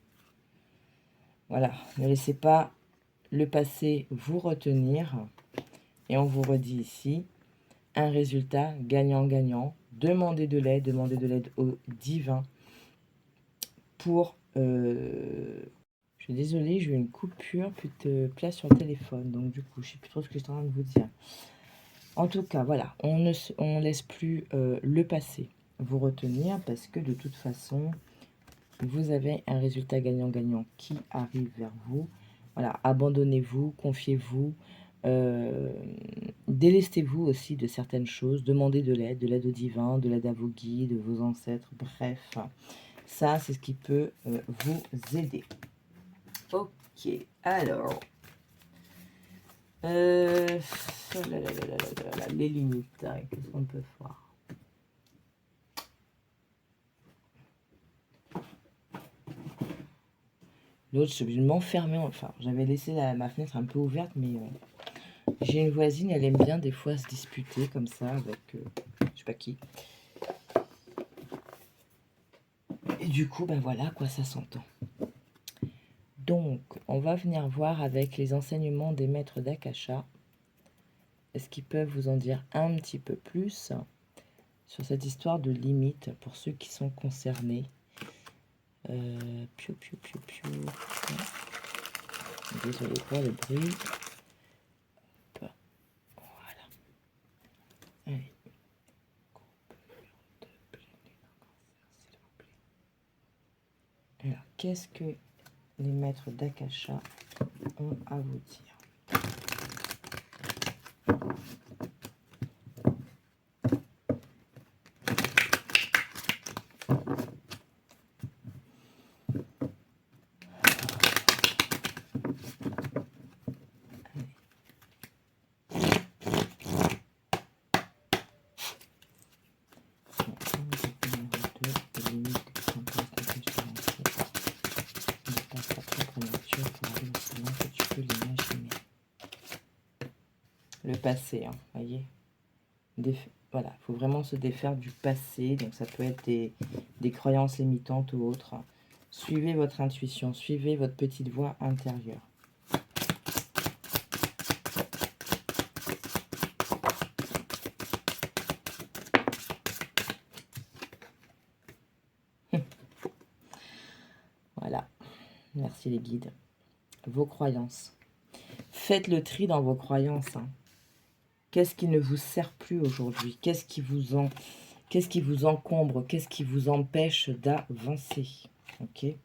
Voilà, ne laissez pas le passé vous retenir. Et on vous redit ici, un résultat gagnant-gagnant. Demandez de l'aide au divin pour... je suis désolée, j'ai eu une coupure, puis de place sur le téléphone. Donc du coup, je ne sais plus trop ce que j'étais en train de vous dire. En tout cas, voilà, on ne laisse plus le passé vous retenir parce que de toute façon, vous avez un résultat gagnant-gagnant qui arrive vers vous. Voilà, abandonnez-vous, confiez-vous, délestez-vous aussi de certaines choses, demandez de l'aide au divin, de l'aide à vos guides, de vos ancêtres, bref. Ça, c'est ce qui peut vous aider. Ok, alors... les limites, hein, qu'est-ce qu'on peut faire? L'autre, je suis obligée de m'enfermer. Enfin, j'avais laissé ma fenêtre un peu ouverte, mais j'ai une voisine, elle aime bien des fois se disputer comme ça avec je sais pas qui. Et du coup, ben voilà, quoi, ça s'entend. Donc, on va venir voir avec les enseignements des maîtres d'Akasha. Est-ce qu'ils peuvent vous en dire un petit peu plus sur cette histoire de limite pour ceux qui sont concernés? Piou, piou, piou, piou. Désolé pour le bruit. Voilà. Allez. Alors, qu'est-ce que les maîtres d'Akasha ont à vous dire? Le passé, hein, voyez. Voilà, il faut vraiment se défaire du passé. Donc ça peut être des croyances limitantes ou autres. Suivez votre intuition, suivez votre petite voix intérieure. Voilà, merci les guides. Vos croyances. Faites le tri dans vos croyances. Hein. Qu'est-ce qui ne vous sert plus aujourd'hui? Qu'est-ce qui vous encombre? Qu'est-ce qui vous empêche d'avancer? Ok. Il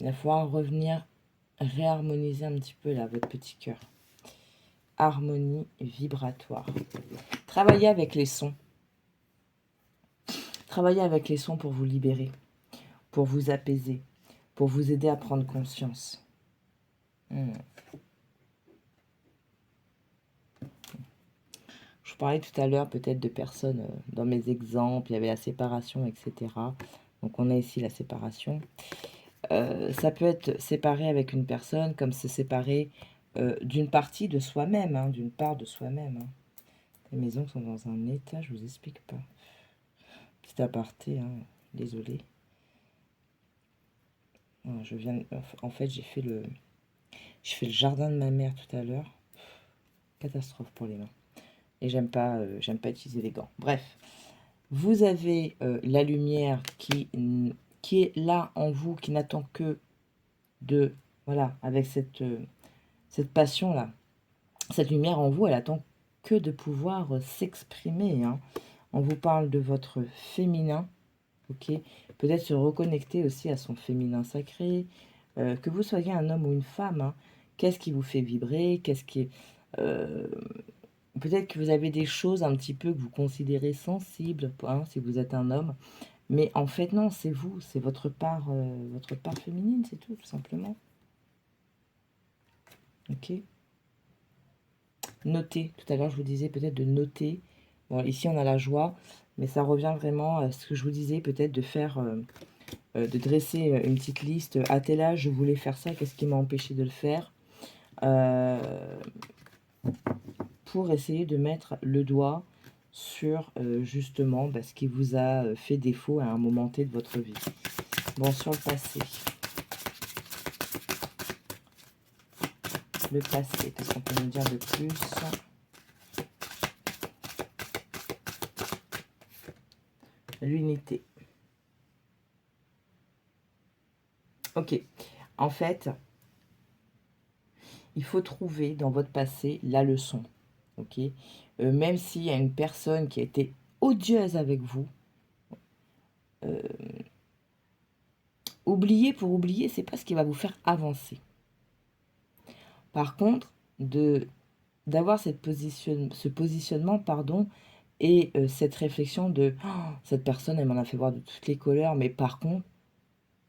va falloir revenir réharmoniser un petit peu là votre petit cœur. Harmonie vibratoire. Travaillez avec les sons. Travaillez avec les sons pour vous libérer, pour vous apaiser, pour vous aider à prendre conscience. Je parlais tout à l'heure peut-être de personnes, dans mes exemples, il y avait la séparation, etc. Donc on a ici la séparation. Ça peut être séparé avec une personne comme se séparer d'une partie de soi-même, hein, d'une part de soi-même. Hein. Les maisons sont dans un état, je vous explique pas. Petit aparté, hein, désolé. Je viens, en fait, j'ai fait le jardin de ma mère tout à l'heure. Catastrophe pour les mains. Et j'aime pas utiliser les gants. Bref, vous avez la lumière qui est là en vous, qui n'attend que de, voilà, avec cette passion-là, cette lumière en vous, elle attend que de pouvoir s'exprimer. Hein. On vous parle de votre féminin, ok? Peut-être se reconnecter aussi à son féminin sacré, que vous soyez un homme ou une femme. Hein. Qu'est-ce qui vous fait vibrer? Qu'est-ce qui est... peut-être que vous avez des choses un petit peu que vous considérez sensibles, hein, si vous êtes un homme. Mais en fait, non, c'est vous, c'est votre part féminine, c'est tout simplement. Ok. Notez. Tout à l'heure, je vous disais peut-être de noter. Bon, ici, on a la joie, mais ça revient vraiment à ce que je vous disais, peut-être de faire, de dresser une petite liste. À tel âge, je voulais faire ça, qu'est-ce qui m'a empêché de le faire pour essayer de mettre le doigt sur justement ce qui vous a fait défaut à un moment T de votre vie. Bon, sur le passé. le passé. Qu'est-ce qu'on peut nous dire de plus? L'unité. Ok. En fait, il faut trouver dans votre passé la leçon. Ok. Même s'il y a une personne qui a été odieuse avec vous, oublier pour oublier, c'est pas ce qui va vous faire avancer. Par contre, d'avoir ce positionnement, pardon, et cette réflexion de oh, cette personne, elle m'en a fait voir de toutes les couleurs, mais par contre,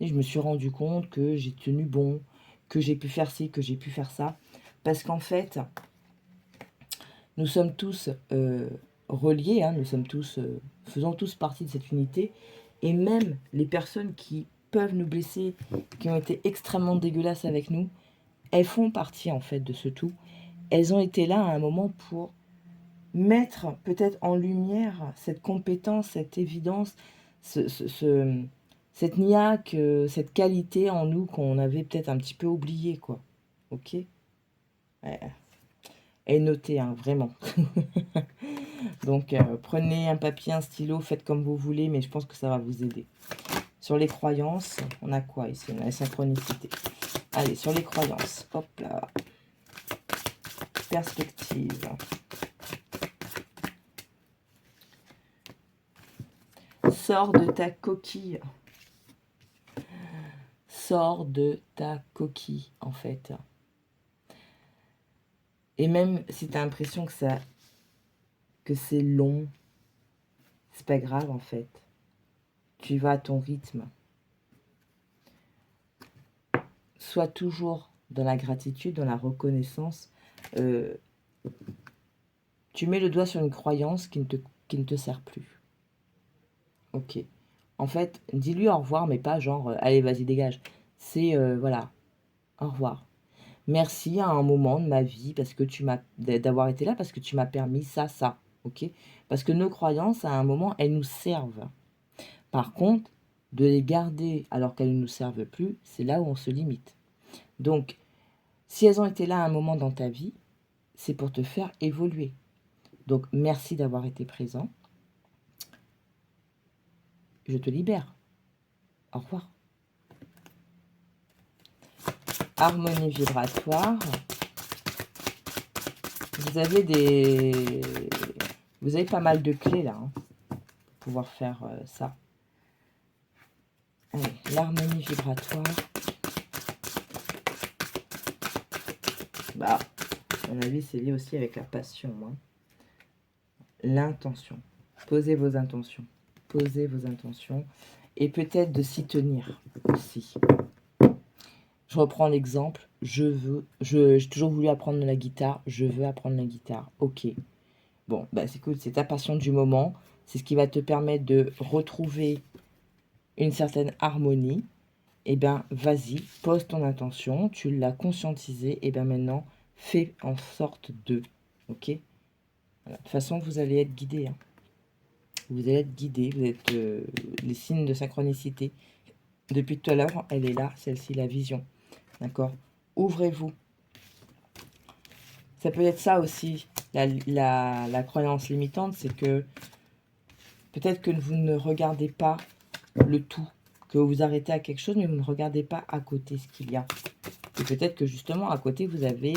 je me suis rendu compte que j'ai tenu bon, que j'ai pu faire ci, que j'ai pu faire ça. Parce qu'en fait, nous sommes tous reliés, hein, nous sommes tous, faisons tous partie de cette unité. Et même les personnes qui peuvent nous blesser, qui ont été extrêmement dégueulasses avec nous, elles font partie en fait de ce tout. Elles ont été là à un moment pour mettre peut-être en lumière cette compétence, cette évidence, cette niaque, cette qualité en nous qu'on avait peut-être un petit peu oublié, quoi. Ok? Ouais. Et notez, hein, vraiment. Donc, prenez un papier, un stylo, faites comme vous voulez, mais je pense que ça va vous aider. Sur les croyances, on a quoi ici? On a la synchronicité. Allez, sur les croyances. Hop là. Perspective. Sors de ta coquille. Sors de ta coquille, en fait. Et même si tu as l'impression que c'est long, c'est pas grave, en fait. Tu vas à ton rythme. Sois toujours dans la gratitude, dans la reconnaissance. Tu mets le doigt sur une croyance qui ne te sert plus. Ok. En fait, dis-lui au revoir, mais pas genre, allez, vas-y, dégage. C'est, voilà, au revoir. Merci à un moment de ma vie parce que d'avoir été là, parce que tu m'as permis ça, ok? Parce que nos croyances, à un moment, elles nous servent. Par contre, de les garder alors qu'elles ne nous servent plus, c'est là où on se limite. Donc, si elles ont été là à un moment dans ta vie, c'est pour te faire évoluer. Donc, merci d'avoir été présent. Je te libère. Au revoir. Harmonie vibratoire. Vous avez pas mal de clés là, hein, pour pouvoir faire ça. Allez, l'harmonie vibratoire. Bah, à mon avis, c'est lié aussi avec la passion. Hein. L'intention. Posez vos intentions. Posez vos intentions. Et peut-être de s'y tenir aussi. Je reprends l'exemple. J'ai toujours voulu apprendre la guitare. Je veux apprendre la guitare. Ok. Bon, bah c'est cool. C'est ta passion du moment. C'est ce qui va te permettre de retrouver une certaine harmonie. Et bien, vas-y, pose ton intention. Tu l'as conscientisé. Et bien maintenant, fais en sorte de. Ok? Voilà. De toute façon, vous allez être guidé. Hein. Vous allez être guidé. Vous êtes les signes de synchronicité. Depuis tout à l'heure, elle est là, celle-ci, la vision. D'accord? Ouvrez-vous. Ça peut être ça aussi, la croyance limitante, c'est que peut-être que vous ne regardez pas le tout, que vous vous arrêtez à quelque chose, mais vous ne regardez pas à côté ce qu'il y a. Et peut-être que justement, à côté, vous avez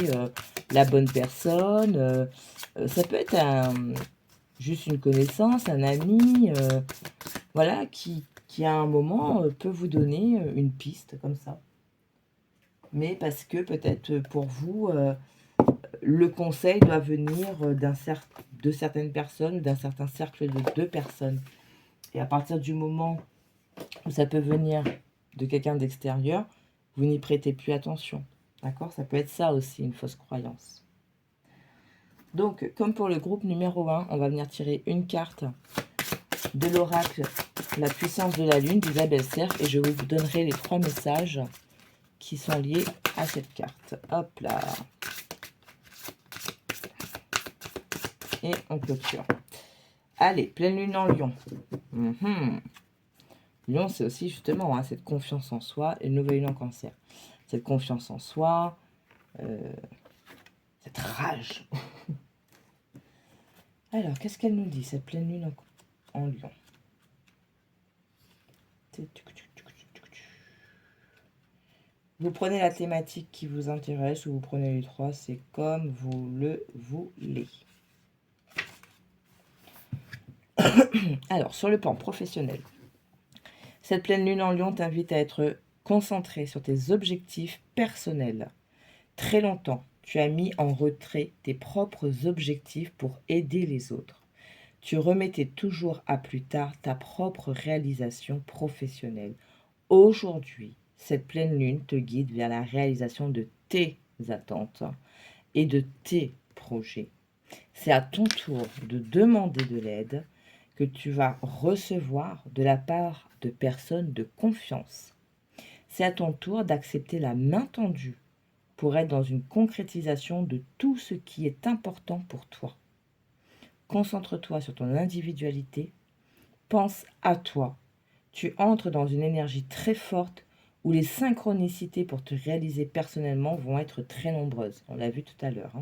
la bonne personne. Ça peut être juste une connaissance, un ami, voilà, qui à un moment peut vous donner une piste comme ça. Mais parce que peut-être pour vous, le conseil doit venir de certaines personnes, d'un certain cercle de 2 personnes. Et à partir du moment où ça peut venir de quelqu'un d'extérieur, vous n'y prêtez plus attention. D'accord? Ça peut être ça aussi, une fausse croyance. Donc, comme pour le groupe numéro 1, on va venir tirer une carte de l'oracle, la puissance de la lune d'Isabelle Serre, et je vous donnerai les 3 messages qui sont liés à cette carte. Hop là. Et on clôture. Allez, pleine lune en Lion. Lion, c'est aussi justement hein, cette confiance en soi et nouvelle lune en Cancer. Cette confiance en soi, cette rage. Alors, qu'est-ce qu'elle nous dit, cette pleine lune en Lion? Vous prenez la thématique qui vous intéresse ou vous prenez les trois, c'est comme vous le voulez. Alors, sur le plan professionnel, cette pleine lune en Lion t'invite à être concentré sur tes objectifs personnels. Très longtemps, tu as mis en retrait tes propres objectifs pour aider les autres. Tu remettais toujours à plus tard ta propre réalisation professionnelle. Aujourd'hui, cette pleine lune te guide vers la réalisation de tes attentes et de tes projets. C'est à ton tour de demander de l'aide que tu vas recevoir de la part de personnes de confiance. C'est à ton tour d'accepter la main tendue pour être dans une concrétisation de tout ce qui est important pour toi. Concentre-toi sur ton individualité, pense à toi. Tu entres dans une énergie très forte où les synchronicités pour te réaliser personnellement vont être très nombreuses. On l'a vu tout à l'heure.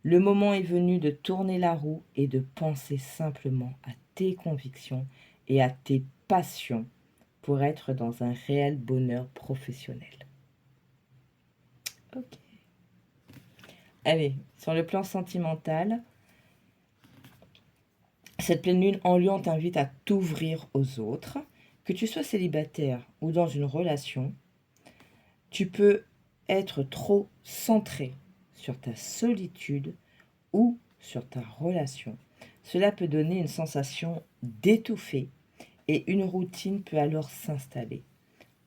Le moment est venu de tourner la roue et de penser simplement à tes convictions et à tes passions pour être dans un réel bonheur professionnel. Ok. Allez, sur le plan sentimental, cette pleine lune en Lion t'invite à t'ouvrir aux autres. Que tu sois célibataire ou dans une relation, tu peux être trop centré sur ta solitude ou sur ta relation. Cela peut donner une sensation d'étouffer et une routine peut alors s'installer.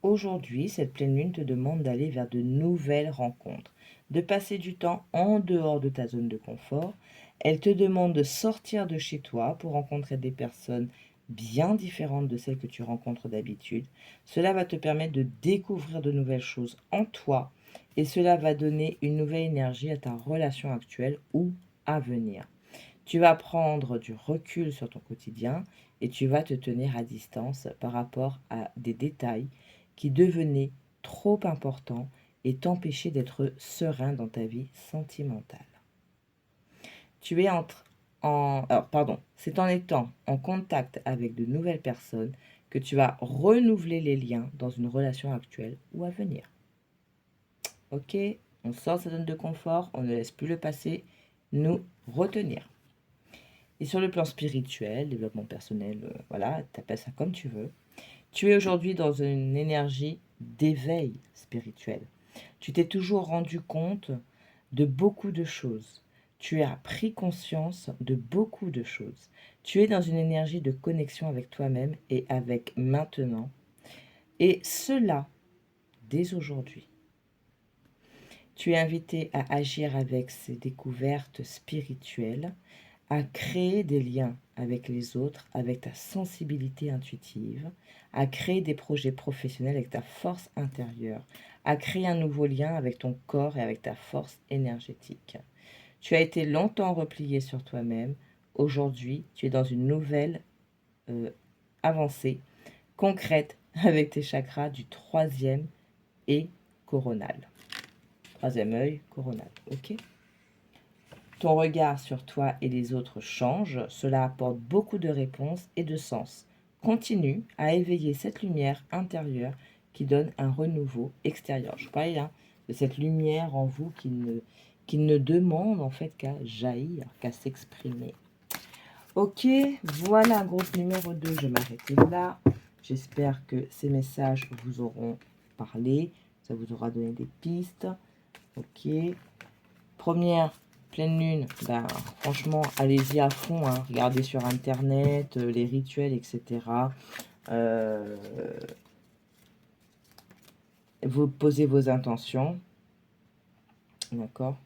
Aujourd'hui, cette pleine lune te demande d'aller vers de nouvelles rencontres, de passer du temps en dehors de ta zone de confort. Elle te demande de sortir de chez toi pour rencontrer des personnes bien différentes de celles que tu rencontres d'habitude. Cela va te permettre de découvrir de nouvelles choses en toi et cela va donner une nouvelle énergie à ta relation actuelle ou à venir. Tu vas prendre du recul sur ton quotidien et tu vas te tenir à distance par rapport à des détails qui devenaient trop importants et t'empêchaient d'être serein dans ta vie sentimentale. Tu es c'est en étant en contact avec de nouvelles personnes que tu vas renouveler les liens dans une relation actuelle ou à venir. Ok, on sort de sa zone de confort, on ne laisse plus le passé nous retenir. Et sur le plan spirituel, développement personnel, voilà, t'appelles ça comme tu veux. Tu es aujourd'hui dans une énergie d'éveil spirituel. Tu t'es toujours rendu compte de beaucoup de choses. Tu as pris conscience de beaucoup de choses. Tu es dans une énergie de connexion avec toi-même et avec maintenant. Et cela, dès aujourd'hui. Tu es invité à agir avec ces découvertes spirituelles, à créer des liens avec les autres, avec ta sensibilité intuitive, à créer des projets professionnels avec ta force intérieure, à créer un nouveau lien avec ton corps et avec ta force énergétique. Tu as été longtemps replié sur toi-même. Aujourd'hui, tu es dans une nouvelle avancée concrète avec tes chakras du 3e et coronal. 3e œil, coronal, ok? Ton regard sur toi et les autres change, cela apporte beaucoup de réponses et de sens. Continue à éveiller cette lumière intérieure qui donne un renouveau extérieur. Je parlais là de cette lumière en vous qui ne demande en fait qu'à jaillir, qu'à s'exprimer. Ok, voilà groupe numéro 2, je vais m'arrêter là. J'espère que ces messages vous auront parlé, ça vous aura donné des pistes. Ok, première pleine lune, ben, franchement, allez-y à fond, hein. Regardez sur internet, les rituels, etc. Vous posez vos intentions, d'accord?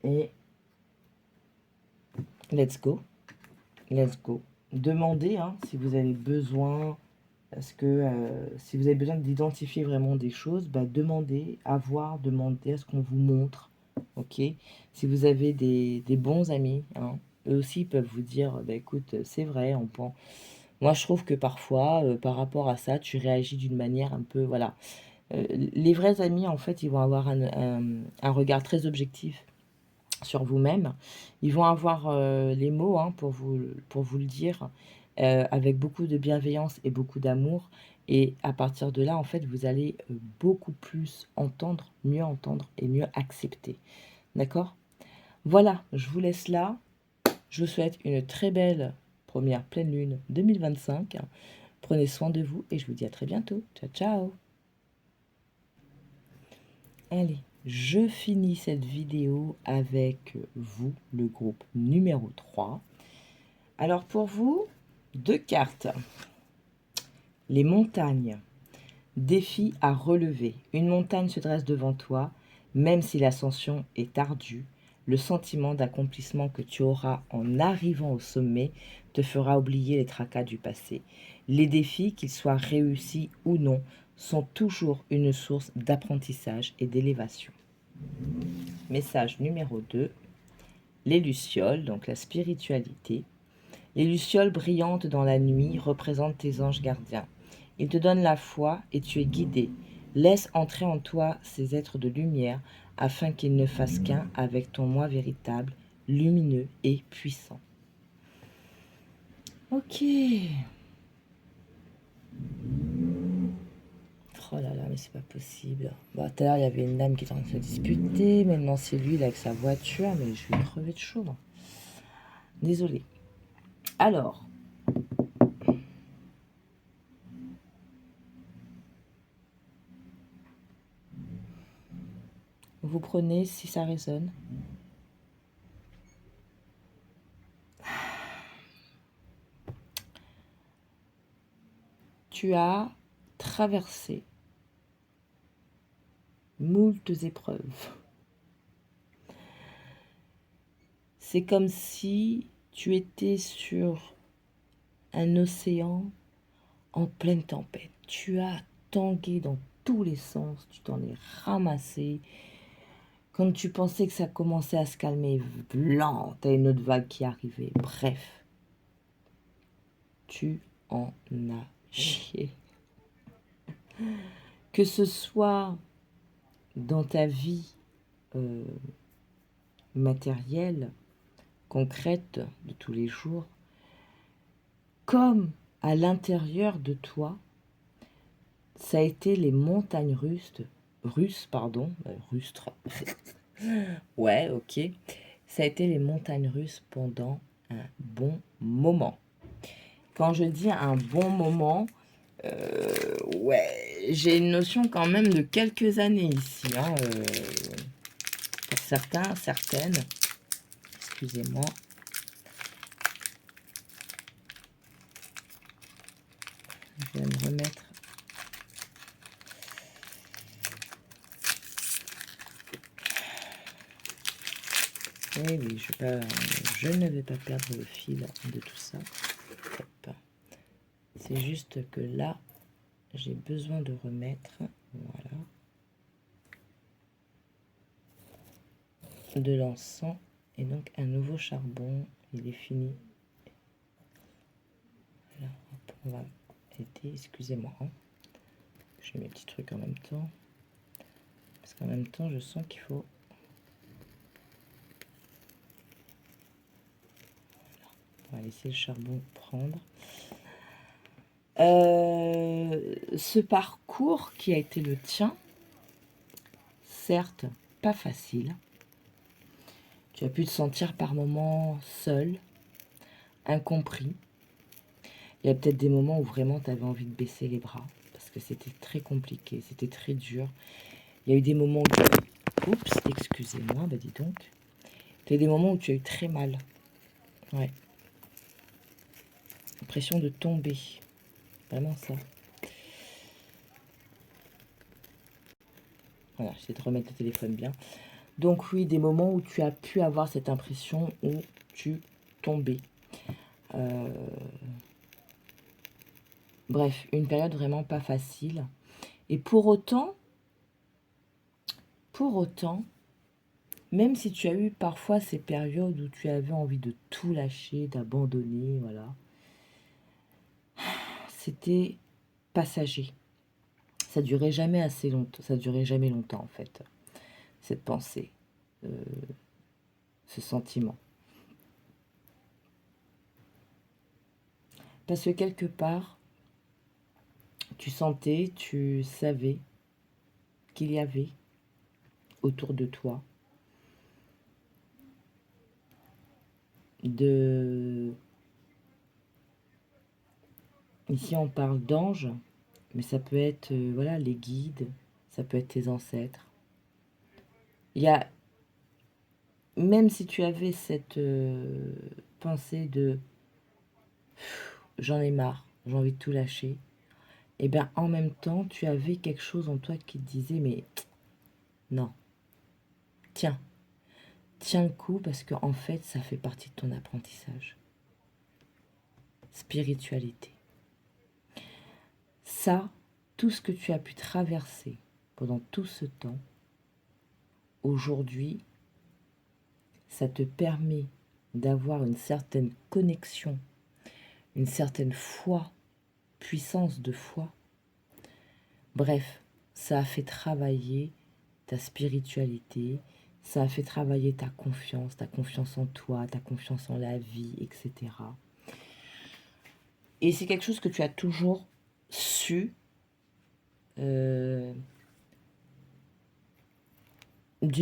Et let's go, let's go. Demandez hein, si vous avez besoin, parce que si vous avez besoin d'identifier vraiment des choses, bah, demandez à voir, demandez à ce qu'on vous montre, ok? Si vous avez des bons amis, hein, eux aussi peuvent vous dire, bah, écoute, c'est vrai, on pense... Moi, je trouve que parfois, par rapport à ça, tu réagis d'une manière un peu, voilà. Les vrais amis, en fait, ils vont avoir un regard très objectif sur vous-même. Ils vont avoir les mots hein, pour vous le dire, avec beaucoup de bienveillance et beaucoup d'amour. Et à partir de là, en fait, vous allez beaucoup plus entendre et mieux accepter. D'accord? Voilà, je vous laisse là. Je vous souhaite une très belle première pleine lune 2025. Prenez soin de vous et je vous dis à très bientôt. Ciao, ciao! Allez, je finis cette vidéo avec vous, le groupe numéro 3. Alors pour vous, 2 cartes. Les montagnes. Défi à relever. Une montagne se dresse devant toi, même si l'ascension est ardue. Le sentiment d'accomplissement que tu auras en arrivant au sommet te fera oublier les tracas du passé. Les défis, qu'ils soient réussis ou non, sont toujours une source d'apprentissage et d'élévation. Message numéro 2. Les lucioles, donc la spiritualité. Les lucioles brillantes dans la nuit représentent tes anges gardiens. Ils te donnent la foi et tu es guidé. Laisse entrer en toi ces êtres de lumière afin qu'ils ne fassent qu'un avec ton moi véritable, lumineux et puissant. Ok. Oh là là, mais c'est pas possible. Bon, tout à l'heure, il y avait une dame qui était en train de se disputer. Maintenant, c'est lui, là, avec sa voiture. Mais je vais crever de chaud. Désolée. Alors. Vous prenez si ça résonne. Tu as traversé moultes épreuves. C'est comme si tu étais sur un océan en pleine tempête. Tu as tangué dans tous les sens, tu t'en es ramassé. Quand tu pensais que ça commençait à se calmer, blanc, t'as une autre vague qui arrivait. Bref, tu en as chié. Que ce soit dans ta vie matérielle, concrète de tous les jours, comme à l'intérieur de toi, ça a été les montagnes russes, ouais, ok. Ça a été les montagnes russes pendant un bon moment. Quand je dis un bon moment, ouais, j'ai une notion quand même de quelques années ici. Hein, pour certains, certaines. Excusez-moi. Je vais me remettre. Eh oui, je ne vais pas perdre le fil de tout ça. Hop. C'est juste que là, j'ai besoin de remettre, voilà, de l'encens et donc un nouveau charbon. Il est fini. Voilà, hop, on va aider, excusez-moi. Hein. J'ai mes petits trucs en même temps. Parce qu'en même temps, je sens qu'il faut... Voilà. On va laisser le charbon prendre. Ce parcours qui a été le tien, certes, pas facile. Tu as pu te sentir par moments seul, incompris. Il y a peut-être des moments où vraiment tu avais envie de baisser les bras, parce que c'était très compliqué, c'était très dur. Il y a eu des moments où... Oups, excusez-moi, bah dis donc. Il y a eu des moments où tu as eu très mal. Ouais. L'impression de tomber. Vraiment ça. Voilà, j'essaie de remettre le téléphone bien. Donc oui, des moments où tu as pu avoir cette impression où tu tombais. Bref, une période vraiment pas facile. Et pour autant, même si tu as eu parfois ces périodes où tu avais envie de tout lâcher, d'abandonner, voilà, c'était passager. Ça durait jamais assez longtemps, ça durait jamais longtemps en fait, cette pensée, ce sentiment. Parce que quelque part, tu sentais, tu savais qu'il y avait autour de toi Ici on parle d'anges, mais ça peut être voilà, les guides, ça peut être tes ancêtres. Il y a, même si tu avais cette pensée de j'en ai marre, j'ai envie de tout lâcher, et bien en même temps, tu avais quelque chose en toi qui te disait mais non, tiens le coup parce que en fait, ça fait partie de ton apprentissage. Spiritualité. Ça, tout ce que tu as pu traverser pendant tout ce temps, aujourd'hui, ça te permet d'avoir une certaine connexion, une certaine foi, puissance de foi. Bref, ça a fait travailler ta spiritualité, ça a fait travailler ta confiance en toi, ta confiance en la vie, etc. Et c'est quelque chose que tu as toujours su d'une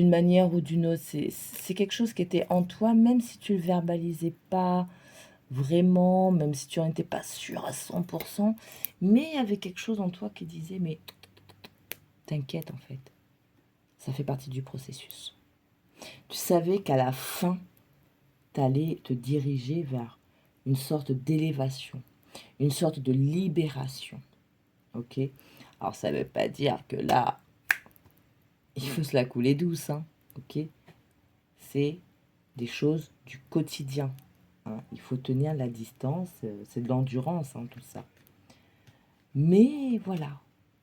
manière ou d'une autre. C'est quelque chose qui était en toi, même si tu ne le verbalisais pas vraiment, même si tu n'en étais pas sûr à 100%, mais il y avait quelque chose en toi qui disait, mais t'inquiète en fait, ça fait partie du processus. Tu savais qu'à la fin, tu allais te diriger vers une sorte d'élévation, une sorte de libération. Ok? Alors ça ne veut pas dire que là, il faut se la couler douce, hein, ok? C'est des choses du quotidien. Hein. Il faut tenir la distance, c'est de l'endurance, hein, tout ça. Mais voilà,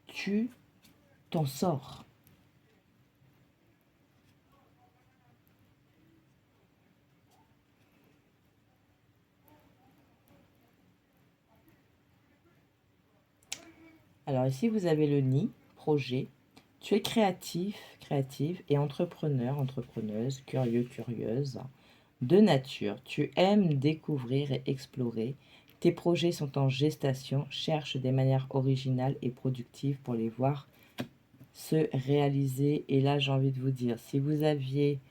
tu t'en sors. Alors ici, vous avez le nid, projet. Tu es créatif, créative et entrepreneur, entrepreneuse, curieux, curieuse. De nature, tu aimes découvrir et explorer. Tes projets sont en gestation. Cherche des manières originales et productives pour les voir se réaliser. Et là, j'ai envie de vous dire, si vous aviez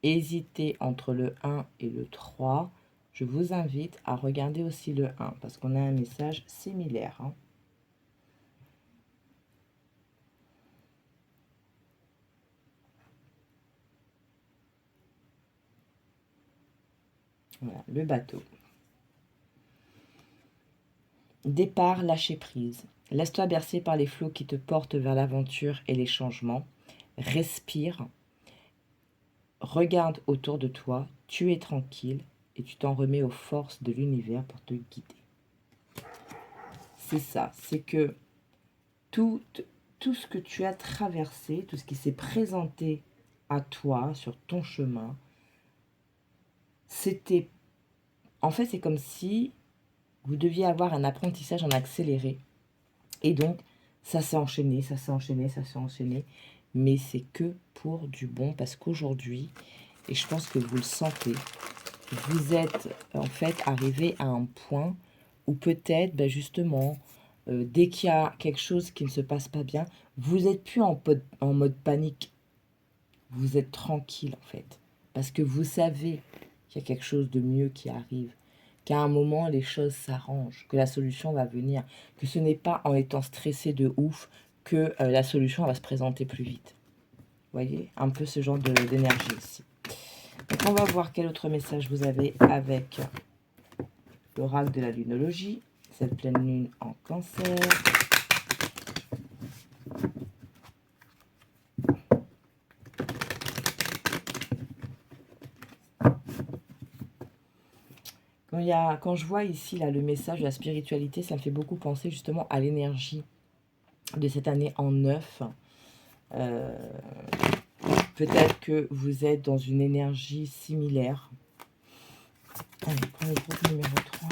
hésité entre le 1 et le 3, je vous invite à regarder aussi le 1 parce qu'on a un message similaire. Hein. Voilà, le bateau. Départ, lâcher prise. Laisse-toi bercer par les flots qui te portent vers l'aventure et les changements. Respire. Regarde autour de toi. Tu es tranquille et tu t'en remets aux forces de l'univers pour te guider. C'est ça. C'est que tout ce que tu as traversé, tout ce qui s'est présenté à toi sur ton chemin, c'était... En fait, c'est comme si vous deviez avoir un apprentissage en accéléré. Et donc, ça s'est enchaîné, ça s'est enchaîné, ça s'est enchaîné. Mais c'est que pour du bon, parce qu'aujourd'hui, et je pense que vous le sentez, vous êtes en fait arrivé à un point où peut-être, ben justement, dès qu'il y a quelque chose qui ne se passe pas bien, vous n'êtes plus en mode panique. Vous êtes tranquille en fait. Parce que vous savez qu'il y a quelque chose de mieux qui arrive. Qu'à un moment, les choses s'arrangent, que la solution va venir, que ce n'est pas en étant stressé de ouf que la solution va se présenter plus vite. Vous voyez, un peu ce genre d'énergie ici. Donc on va voir quel autre message vous avez avec l'oracle de la lunologie, cette pleine lune en Cancer. Quand je vois ici là, le message de la spiritualité, ça me fait beaucoup penser justement à l'énergie de cette année en 9. Peut-être que vous êtes dans une énergie similaire. Allez, prends le groupe numéro 3.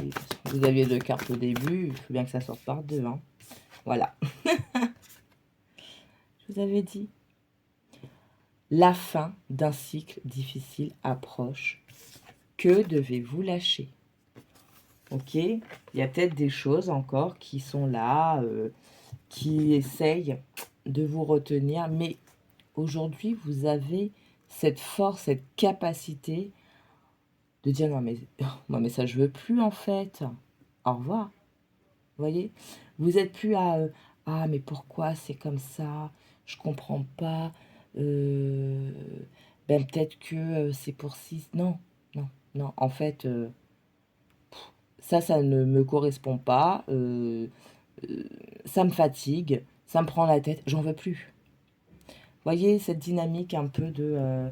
oui, vous aviez 2 cartes au début, il faut bien que ça sorte par 2. Hein. Voilà. Je vous avais dit. La fin d'un cycle difficile approche. Que devez-vous lâcher? Ok, il y a peut-être des choses encore qui sont là, qui essayent de vous retenir, mais aujourd'hui, vous avez cette force, cette capacité de dire non mais moi mais ça je veux plus en fait. Au revoir. Vous voyez, vous êtes plus à ah mais pourquoi c'est comme ça, je comprends pas. Ben peut-être que c'est pour 6. Non, non, non. En fait, ça ne me correspond pas. Ça me fatigue, ça me prend la tête. J'en veux plus. Vous voyez cette dynamique un peu de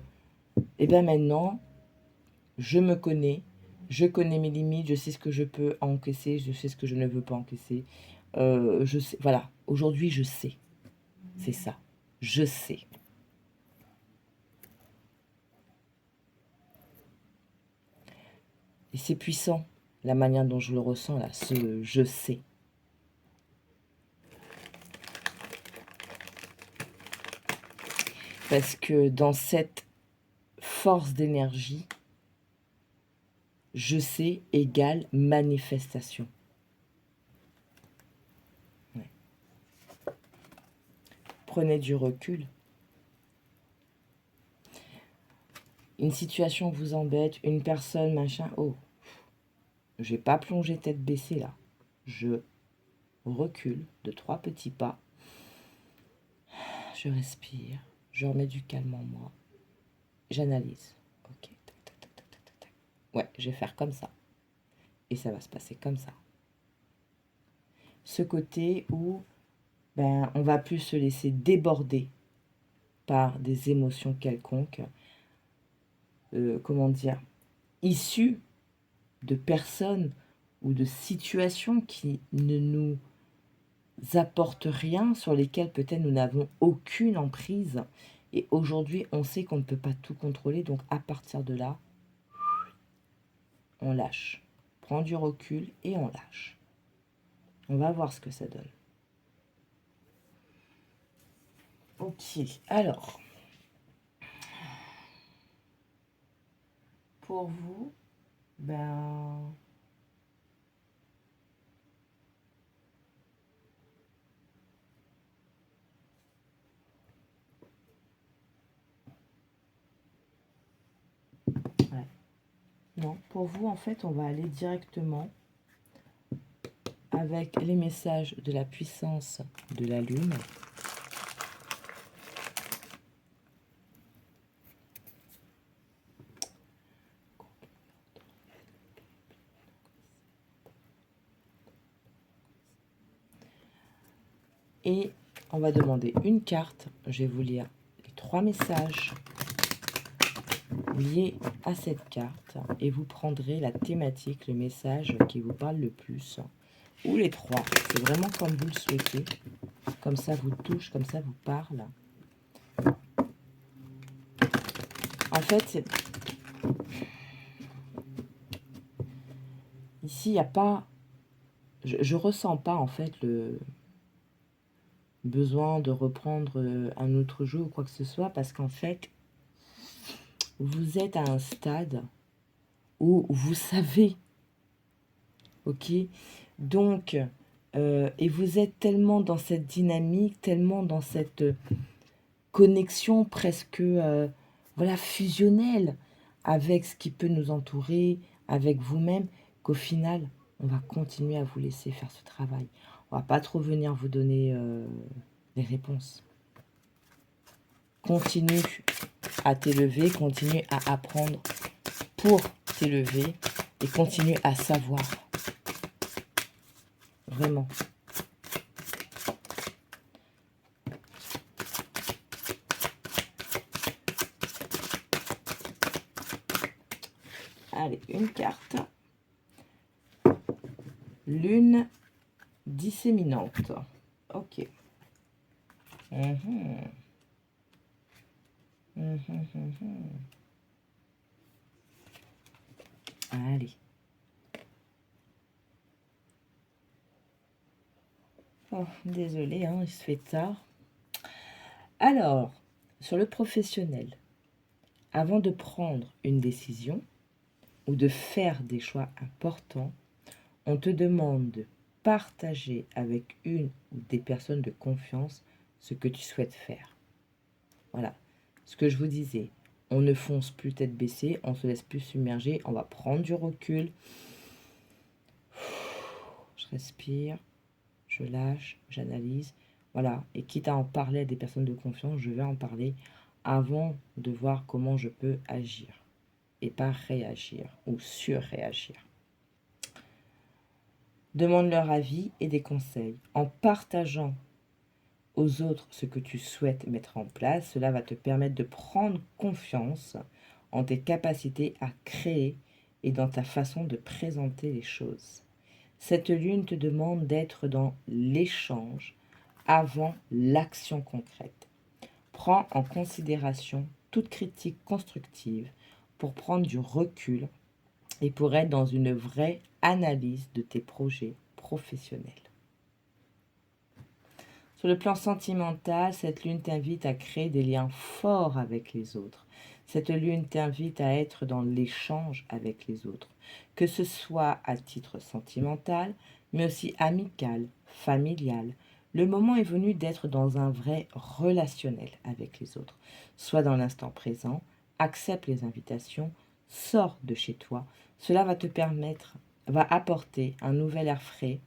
et ben maintenant je me connais, je connais mes limites, je sais ce que je peux encaisser, je sais ce que je ne veux pas encaisser. Je sais, voilà, aujourd'hui je sais. C'est ça. Je sais. Et c'est puissant, la manière dont je le ressens là, ce je sais. Parce que dans cette force d'énergie, je sais égale manifestation. Ouais. Prenez du recul. Une situation vous embête, une personne, machin, oh, je vais pas plonger tête baissée là. Je recule de 3 petits pas. Je respire, je remets du calme en moi. J'analyse. Ok, tac, tac, tac, tac, tac, tac. Ouais, je vais faire comme ça. Et ça va se passer comme ça. Ce côté où ben, on va plus se laisser déborder par des émotions quelconques, comment dire, issues de personnes ou de situations qui ne nous apportent rien, sur lesquelles peut-être nous n'avons aucune emprise. Et aujourd'hui, on sait qu'on ne peut pas tout contrôler, donc à partir de là, on lâche. On prend du recul et on lâche. On va voir ce que ça donne. Ok, alors, pour vous, ben... Ouais. Non, pour vous, en fait, on va aller directement avec les messages de la puissance de la Lune. Et on va demander une carte. Je vais vous lire les 3 messages liés à cette carte. Et vous prendrez la thématique, le message qui vous parle le plus. Ou les 3. C'est vraiment comme vous le souhaitez. Comme ça vous touche, comme ça vous parle. En fait, ici, il n'y a pas... Je ressens pas, en fait, le besoin de reprendre un autre jeu ou quoi que ce soit. Parce qu'en fait, vous êtes à un stade où vous savez, ok? Donc, et vous êtes tellement dans cette dynamique, tellement dans cette connexion presque voilà, fusionnelle avec ce qui peut nous entourer, avec vous-même, qu'au final, on va continuer à vous laisser faire ce travail. On va pas trop venir vous donner des réponses. Continue à t'élever, continue à apprendre pour t'élever et continue à savoir. Vraiment. Allez, une carte. Lune disséminante. Ok. Allez. Oh, désolée, hein, il se fait tard. Alors, sur le professionnel, avant de prendre une décision ou de faire des choix importants, on te demande de partager avec une ou des personnes de confiance ce que tu souhaites faire. Voilà, ce que je vous disais, on ne fonce plus tête baissée, on se laisse plus submerger, on va prendre du recul. Je respire, je lâche, j'analyse. Voilà, et quitte à en parler à des personnes de confiance, je vais en parler avant de voir comment je peux agir et pas réagir ou surréagir. Demande leur avis et des conseils. En partageant aux autres ce que tu souhaites mettre en place, cela va te permettre de prendre confiance en tes capacités à créer et dans ta façon de présenter les choses. Cette lune te demande d'être dans l'échange avant l'action concrète. Prends en considération toute critique constructive pour prendre du recul et pour être dans une vraie analyse de tes projets professionnels. Sur le plan sentimental, cette lune t'invite à créer des liens forts avec les autres. Cette lune t'invite à être dans l'échange avec les autres, que ce soit à titre sentimental, mais aussi amical, familial. Le moment est venu d'être dans un vrai relationnel avec les autres. Sois dans l'instant présent, accepte les invitations, sors de chez toi. Cela va te permettre, va apporter un nouvel air frais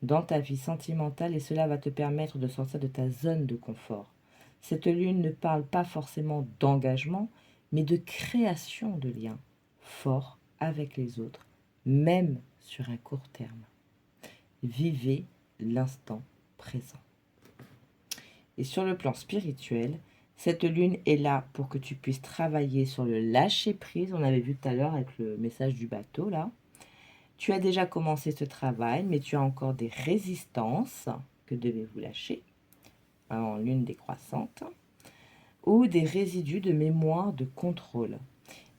dans ta vie sentimentale et cela va te permettre de sortir de ta zone de confort. Cette lune ne parle pas forcément d'engagement, mais de création de liens forts avec les autres, même sur un court terme. Vivez l'instant présent. Et sur le plan spirituel, cette lune est là pour que tu puisses travailler sur le lâcher-prise. On avait vu tout à l'heure avec le message du bateau, là. Tu as déjà commencé ce travail, mais tu as encore des résistances que devez-vous lâcher en lune décroissante ou des résidus de mémoire de contrôle.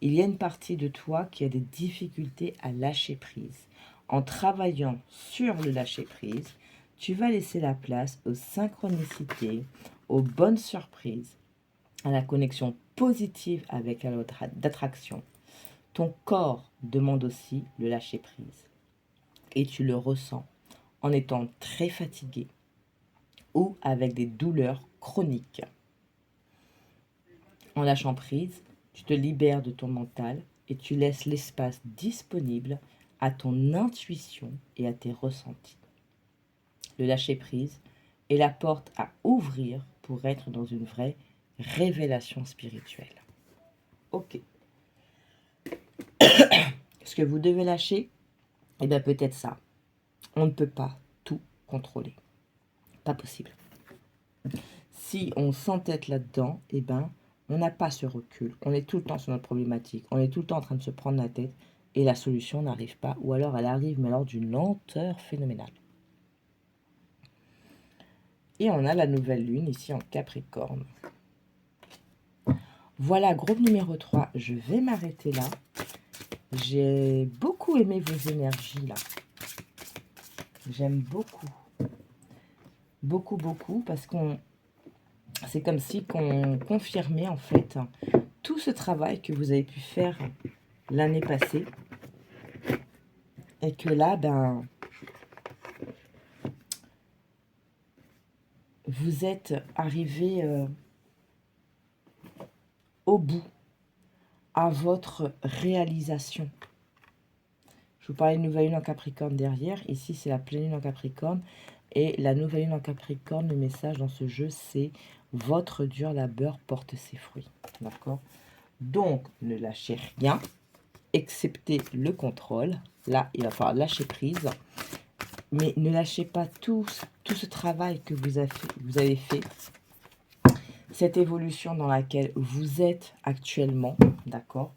Il y a une partie de toi qui a des difficultés à lâcher prise. En travaillant sur le lâcher prise, tu vas laisser la place aux synchronicités, aux bonnes surprises, à la connexion positive avec la loi d'attraction. Ton corps demande aussi le lâcher prise. Et tu le ressens en étant très fatigué ou avec des douleurs chroniques. En lâchant prise, tu te libères de ton mental et tu laisses l'espace disponible à ton intuition et à tes ressentis. Le lâcher prise est la porte à ouvrir pour être dans une vraie révélation spirituelle. Ok. Ce que vous devez lâcher, eh bien peut-être ça. On ne peut pas tout contrôler. Pas possible. Si on s'entête là-dedans, eh ben, on n'a pas ce recul. On est tout le temps sur notre problématique. On est tout le temps en train de se prendre la tête et la solution n'arrive pas. Ou alors elle arrive, mais alors d'une lenteur phénoménale. Et on a la nouvelle lune ici en Capricorne. Voilà, groupe numéro 3. Je vais m'arrêter là. J'ai beaucoup aimé vos énergies là. J'aime beaucoup. Beaucoup, beaucoup, parce qu'on... C'est comme si qu'on confirmait en fait tout ce travail que vous avez pu faire l'année passée. Et que là, ben, vous êtes arrivé au bout, à votre réalisation. Je vous parlais de nouvelle lune en Capricorne derrière. Ici, c'est la pleine lune en Capricorne. Et la nouvelle lune en Capricorne, le message dans ce jeu, c'est votre dur labeur porte ses fruits. D'accord? Donc, ne lâchez rien, excepté le contrôle. Là, il va falloir lâcher prise. Mais ne lâchez pas tout ce travail que vous avez fait. Cette évolution dans laquelle vous êtes actuellement, d'accord?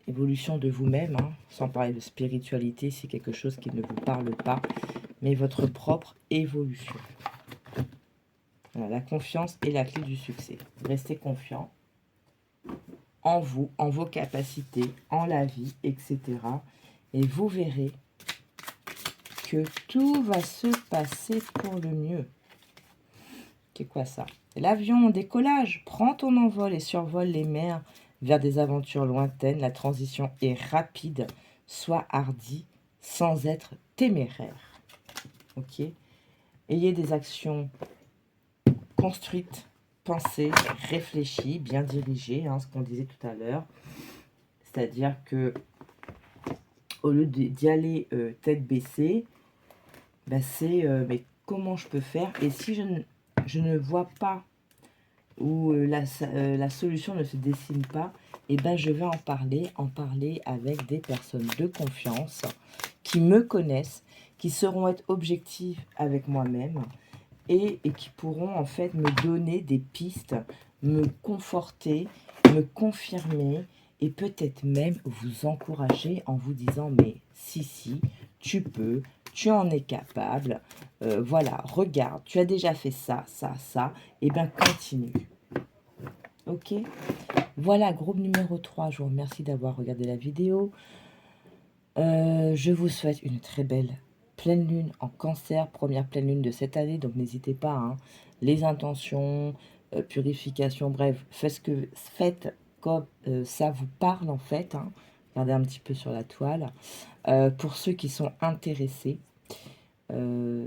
Évolution de vous-même, hein, sans parler de spiritualité, c'est quelque chose qui ne vous parle pas, mais votre propre évolution. Voilà, la confiance est la clé du succès. Restez confiant en vous, en vos capacités, en la vie, etc. Et vous verrez que tout va se passer pour le mieux. C'est quoi ça? L'avion, décollage, prends ton envol et survole les mers vers des aventures lointaines. La transition est rapide, sois hardi sans être téméraire. Ok? Ayez des actions construites, pensées, réfléchies, bien dirigées, hein, ce qu'on disait tout à l'heure. C'est-à-dire que au lieu d'y aller tête baissée, bah, c'est mais comment je peux faire? Et si je ne vois pas où la solution ne se dessine pas, et ben je vais en parler avec des personnes de confiance qui me connaissent, qui sauront être objectives avec moi-même et qui pourront en fait me donner des pistes, me conforter, me confirmer et peut-être même vous encourager en vous disant mais si, tu peux, tu en es capable, voilà, regarde, tu as déjà fait ça, et bien continue. Ok, voilà, groupe numéro 3, je vous remercie d'avoir regardé la vidéo. Je vous souhaite une très belle pleine lune en cancer, première pleine lune de cette année, donc n'hésitez pas, hein, les intentions, purification, bref, faites comme ça vous parle en fait, hein. Regardez un petit peu sur la toile. Pour ceux qui sont intéressés, je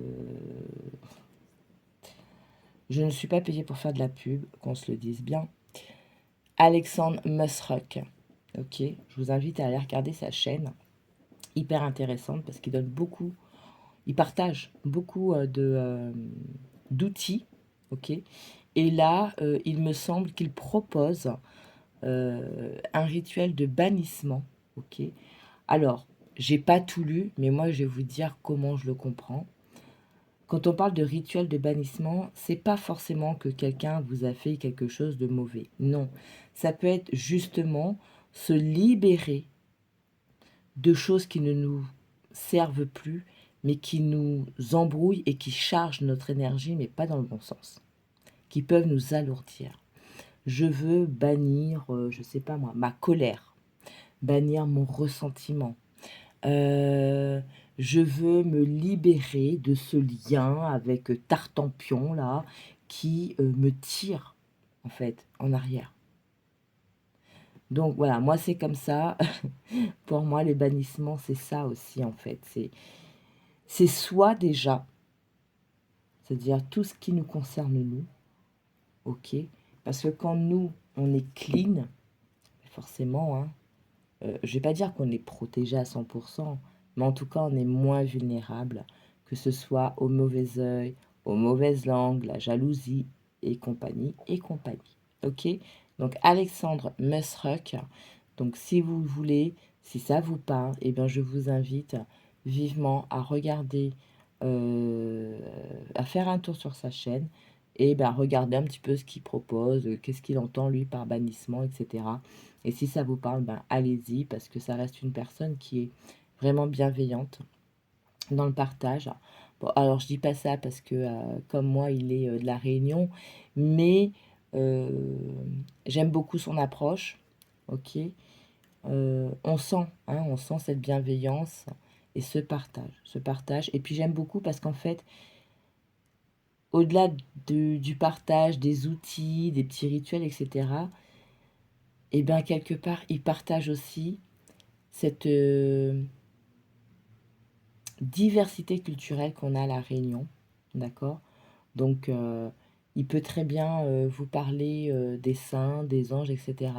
ne suis pas payée pour faire de la pub, qu'on se le dise bien. Alexandre Musruck, ok, je vous invite à aller regarder sa chaîne, hyper intéressante parce qu'il donne beaucoup, il partage beaucoup d'outils, ok, et là, il me semble qu'il propose un rituel de bannissement, ok. Alors, j'ai pas tout lu, mais moi, je vais vous dire comment je le comprends. Quand on parle de rituel de bannissement, c'est pas forcément que quelqu'un vous a fait quelque chose de mauvais. Non, ça peut être justement se libérer de choses qui ne nous servent plus, mais qui nous embrouillent et qui chargent notre énergie, mais pas dans le bon sens, qui peuvent nous alourdir. Je veux bannir, je sais pas moi, ma colère, bannir mon ressentiment. Je veux me libérer de ce lien avec Tartampion, là, qui me tire, en fait, en arrière. Donc, voilà, moi, c'est comme ça. Pour moi, les bannissements, c'est ça aussi, en fait. C'est soi, déjà, c'est-à-dire tout ce qui nous concerne, nous, ok? Parce que quand nous, on est clean, forcément, hein, je vais pas dire qu'on est protégé à 100%, mais en tout cas, on est moins vulnérable, que ce soit au mauvais œil, aux mauvaises langues, la jalousie et compagnie, ok? Donc, Alexandre Musruck, donc si vous voulez, si ça vous parle, eh bien, je vous invite vivement à regarder, à faire un tour sur sa chaîne et ben, regarder un petit peu ce qu'il propose, qu'est-ce qu'il entend lui par bannissement, etc. Et si ça vous parle, ben, allez-y, parce que ça reste une personne qui est vraiment bienveillante dans le partage. Bon, alors je dis pas ça parce que comme moi, il est de la Réunion, mais j'aime beaucoup son approche, ok. On sent, hein, on sent cette bienveillance et ce partage. Et puis j'aime beaucoup parce qu'en fait, au-delà du partage, des outils, des petits rituels, etc., et bien quelque part, il partage aussi cette diversité culturelle qu'on a à La Réunion, d'accord? Donc, il peut très bien vous parler des saints, des anges, etc.,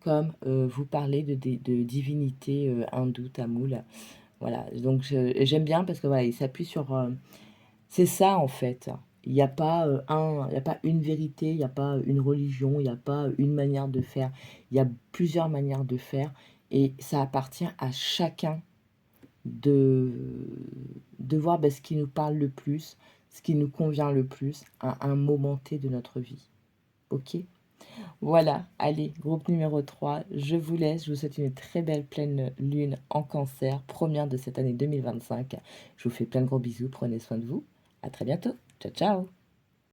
comme vous parler de divinités hindoues, tamoules. Voilà, donc j'aime bien parce que voilà, il s'appuie sur... c'est ça en fait. Il n'y a pas il y a pas une vérité, il n'y a pas une religion, il n'y a pas une manière de faire. Il y a plusieurs manières de faire et ça appartient à chacun de, de voir ben, ce qui nous parle le plus, ce qui nous convient le plus à un moment T de notre vie. Ok? Voilà, allez, groupe numéro 3, je vous laisse, je vous souhaite une très belle pleine lune en cancer, première de cette année 2025. Je vous fais plein de gros bisous, prenez soin de vous, à très bientôt, ciao ciao.